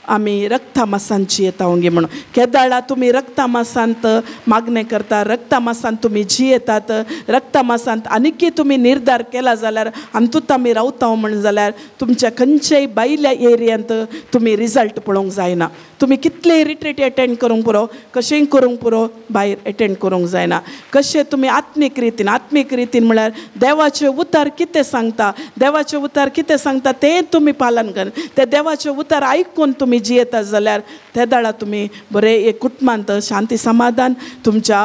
आमी रक्ता मासांत जियेता गे म्हणून. केदाळा तुमी रक्ता मासांत मागणें करता, रक्ता मासांत तुमी जियेतात, रक्ता मासांत आनीकय तुमी निर्धार केला जाल्यार हातूंत आमी रावता म्हण जाल्यार तुमच्या खंयच्याय भायल्या एरियांत तुमी रिजल्ट पळोवंक जायना. तुमी कितलेय रिट्रीट एटेंड करूंक पुरो, कशेंय करूंक पुरो, भायर एटेंड करूंक जायना. कशें तुमी आत्मीक रितीन म्हळ्यार देवाचें उतर कितें सांगता, देवाचें उतर कितें सांगता तें तुमी पालन कर. तें देवाचें उतर आयकून तुमी जियेता जाल्यार त्या दाळा तुमी बरें एक कुटुंबांत शांती समाधान, तुमच्या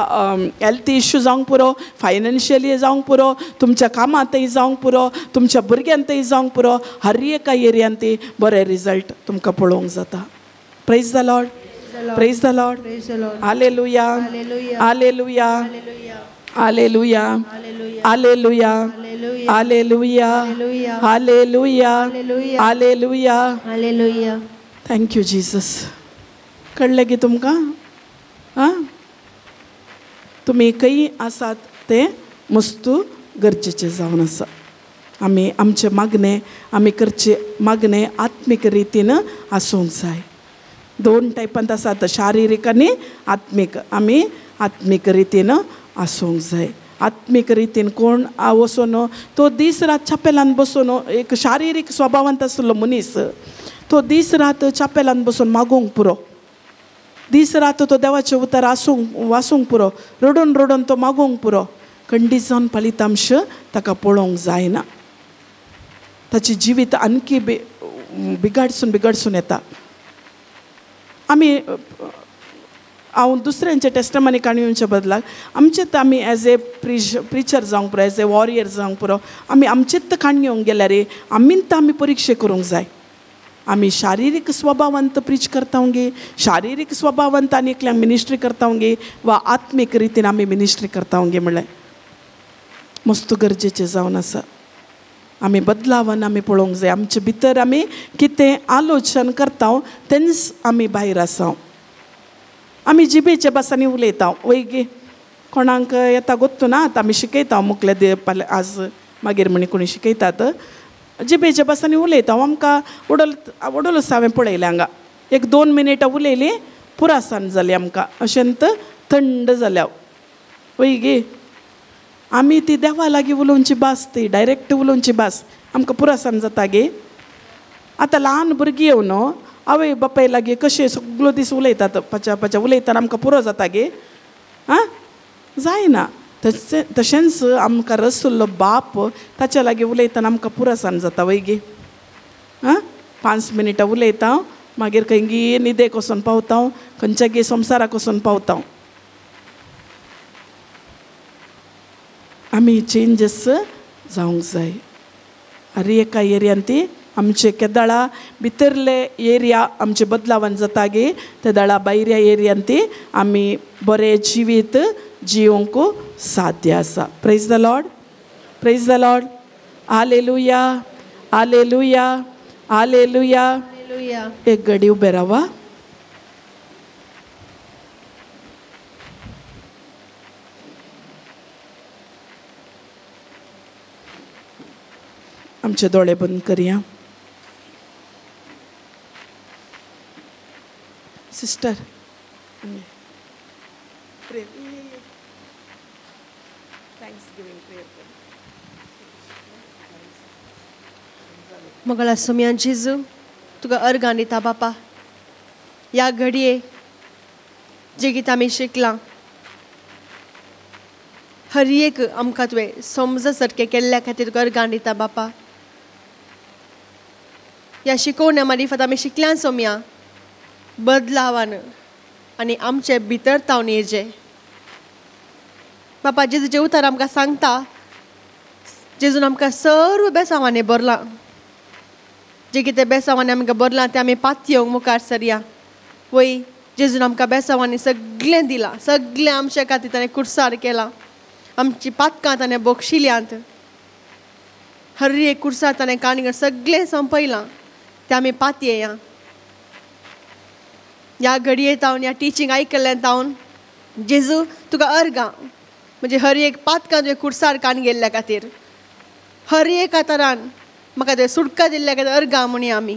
हेल्थ इश्यू जावंक पुरो, फायनान्शियली जावंक पुरो, तुमच्या कामांतय जावंक पुरो, तुमच्या भुरग्यांतय जावंक पुरो, हर एका एरियांत बरे रिजल्ट तुमकां पळोवंक जाता. Praise the Lord, praise the lord, hallelujah, hallelujah, hallelujah, hallelujah, hallelujah, hallelujah, hallelujah, hallelujah. Thank you Jesus. कळ्ळें गे तुमकां तुमी खंय आसात तें मस्त गरजेचें जावन आसा. आमी आमचें मागणें आमी करचें मागणें आत्मीक रितीन आसूंक जाय. दोन टायपांत आसात, शारिरीक आनी आत्मीक. आमी आत्मीक रितीन आसूंक जाय. आत्मीक रितीन कोण वचून तो दीस रात चापेलांत बसून एक शारिरीक स्वभावांत आसलो मनीस तो दीस रात चापेलांत बसून मागोवंक पुरो, दीस रात तो देवाचें उतर वासूंक पुरो, रडून रडून तो मागोवंक पुरो. खंडीत जावन फलितांश ताका पळोवंक जायना. ताची जिवीत आणखी बिगडसून येता. आमी हांव दुसऱ्यांचे टेस्टमनी काणयोच्या बदलाक आमचेत आमी एज ए प्रिचर जावंक पुरो, एज ए वॉरियर जावंक पुरो आमी आमचेत काणयोंक गेल्यार आमींत आमी परिक्षे करूंक जाय. आमी शारिरीक स्वभावांत प्रीच करता गे, शारिरीक स्वभावांत आनी एकल्यांक मिनिस्ट्री करता गे, वा आत्मीक रितीन आमी मिनिस्ट्री करता गे म्हणलें मस्त गरजेचें जावन आसा. आमी बदलावन आमी पळोवंक जाय. आमचे भितर आमी कितें आलोचन करता तेंच आमी भायर आसा. आमी जिबेच्या भासांनी उलयता वय गे, कोणाक येता गोत्तू ना. आतां आमी शिकयता मुखले आज मागीर म्हणी कोणी शिकयतात जिबेच्या भासांनी उलयता. आमकां उडोलच हांवें पळयलें हांगा 1-2 मिनिटां उलयलीं पुरासान जाली आमकां अशेंत थंड जाल्या वय गे. आमी ती देवा लागीं उलोवची भास, ती डायरेक्ट उलोवची भास आमकां पुरासान जाता गे. आतां ल्हान भुरगीं येवन आवय बापाय लागीं कशें सगळो दीस उलयतात, पाच्या उलयतना आमकां पुरो जाता गे. आं जायना. तशेंच आमकां रसुल्लो बाप ताच्या लागीं उलयतना आमकां पुरासान जाता वय गे. 5 मिनिटां उलयता मागीर खंयगी न्हिदेक वचून पावता, खंयच्या गे संवसाराक वचून पावता. आमी चेंजीस जावंक जाय. आरे एका एरियान ती आमचे केदाळा भितरले एरिया आमचे बदलावन जाता गे, तेदाळा भायल्या एरियान ती आमी बरें जिवीत जिवंक साध्य आसा. Praise the Lord, praise the lord. Hallelujah, hallelujah, hallelujah. एक घडी उबे रावा. आमचे दोळे बंद करुया. सिस्टर मंगळा सोम्या जेजू तुका अर्गां दिता बापा. ह्या घडये जे गीत आमी शिकलां हर एक आमकां तुवें समज सारकें केल्ल्या खातीर तुका अर्गां दिता बापा. ह्या शिकोवण्या मार्फत आमी शिकल्यान सोम्या बदलावान आनी आमचे भितर तावन येजे बापा. जेजूचे उतार आमकां सांगता जेजून आमकां सर्व बेसांवांनी भरलां. जे कितें बेसांवांनी आमकां भरलां तें आमी पातयेवंक मुखार सरया. वय जेजून आमकां बेसांवांनी सगळें दिलां, सगळें आमच्या खातीर ताणें कुर्सार केलां. आमची पातकां ताणें बोक्षिल्यांत, हर एक कुर्सार ताणें काणयो सगळें संपयलां तें आमी पातयेया. ह्या घडये तावन ह्या टिचींग आयकल्ल्यान तावन जेजू तुका अर्गां म्हणजे हर एक पातकां तुवें कुर्सार काण गेल्ल्या खातीर, हर एका तरान म्हाका तुवें सुटका दिल्ल्या खातीर अर्गां म्हणया आमी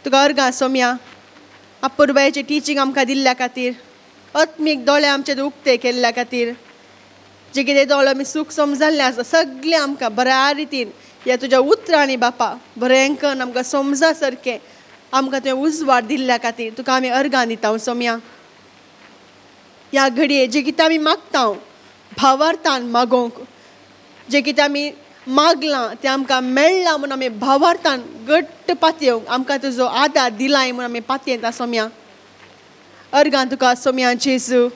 तुका अर्गां सोम्या. अपुर्बायेचें टिचींग आमकां दिल्ल्या खातीर, आत्मीक दोळे आमचे उक्ते केल्ल्या खातीर, जे कितें दोळे आमी सूख समजल्लें आसा सगळें आमकां बऱ्या रितीन ह्या तुज्या उतरांनी बापा बरेंकन आमकां समजा सारकें आमकां तुवें उजवाड दिल्ल्या खातीर तुका आमी अर्गां दिता सोम्या. ह्या घडये जे कितें आमी मागता भावार्थान मागोवंक, जे कितें आमी मागलां तें आमकां मेळ्ळां म्हणून आमी भावार्थान घट्ट पातयेवंक आमकां तुजो आदार दिलाय म्हणून आमी पातयेता सोम्या. अर्गां तुका सोम्या जेजू,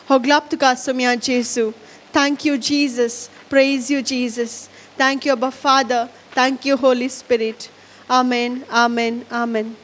होगलाप तुका सोम्या जेजू. Thank you, Jesus. Praise you, Jesus. Thank you, Abba Father. Thank you, Holy Spirit. Amen, amen, amen.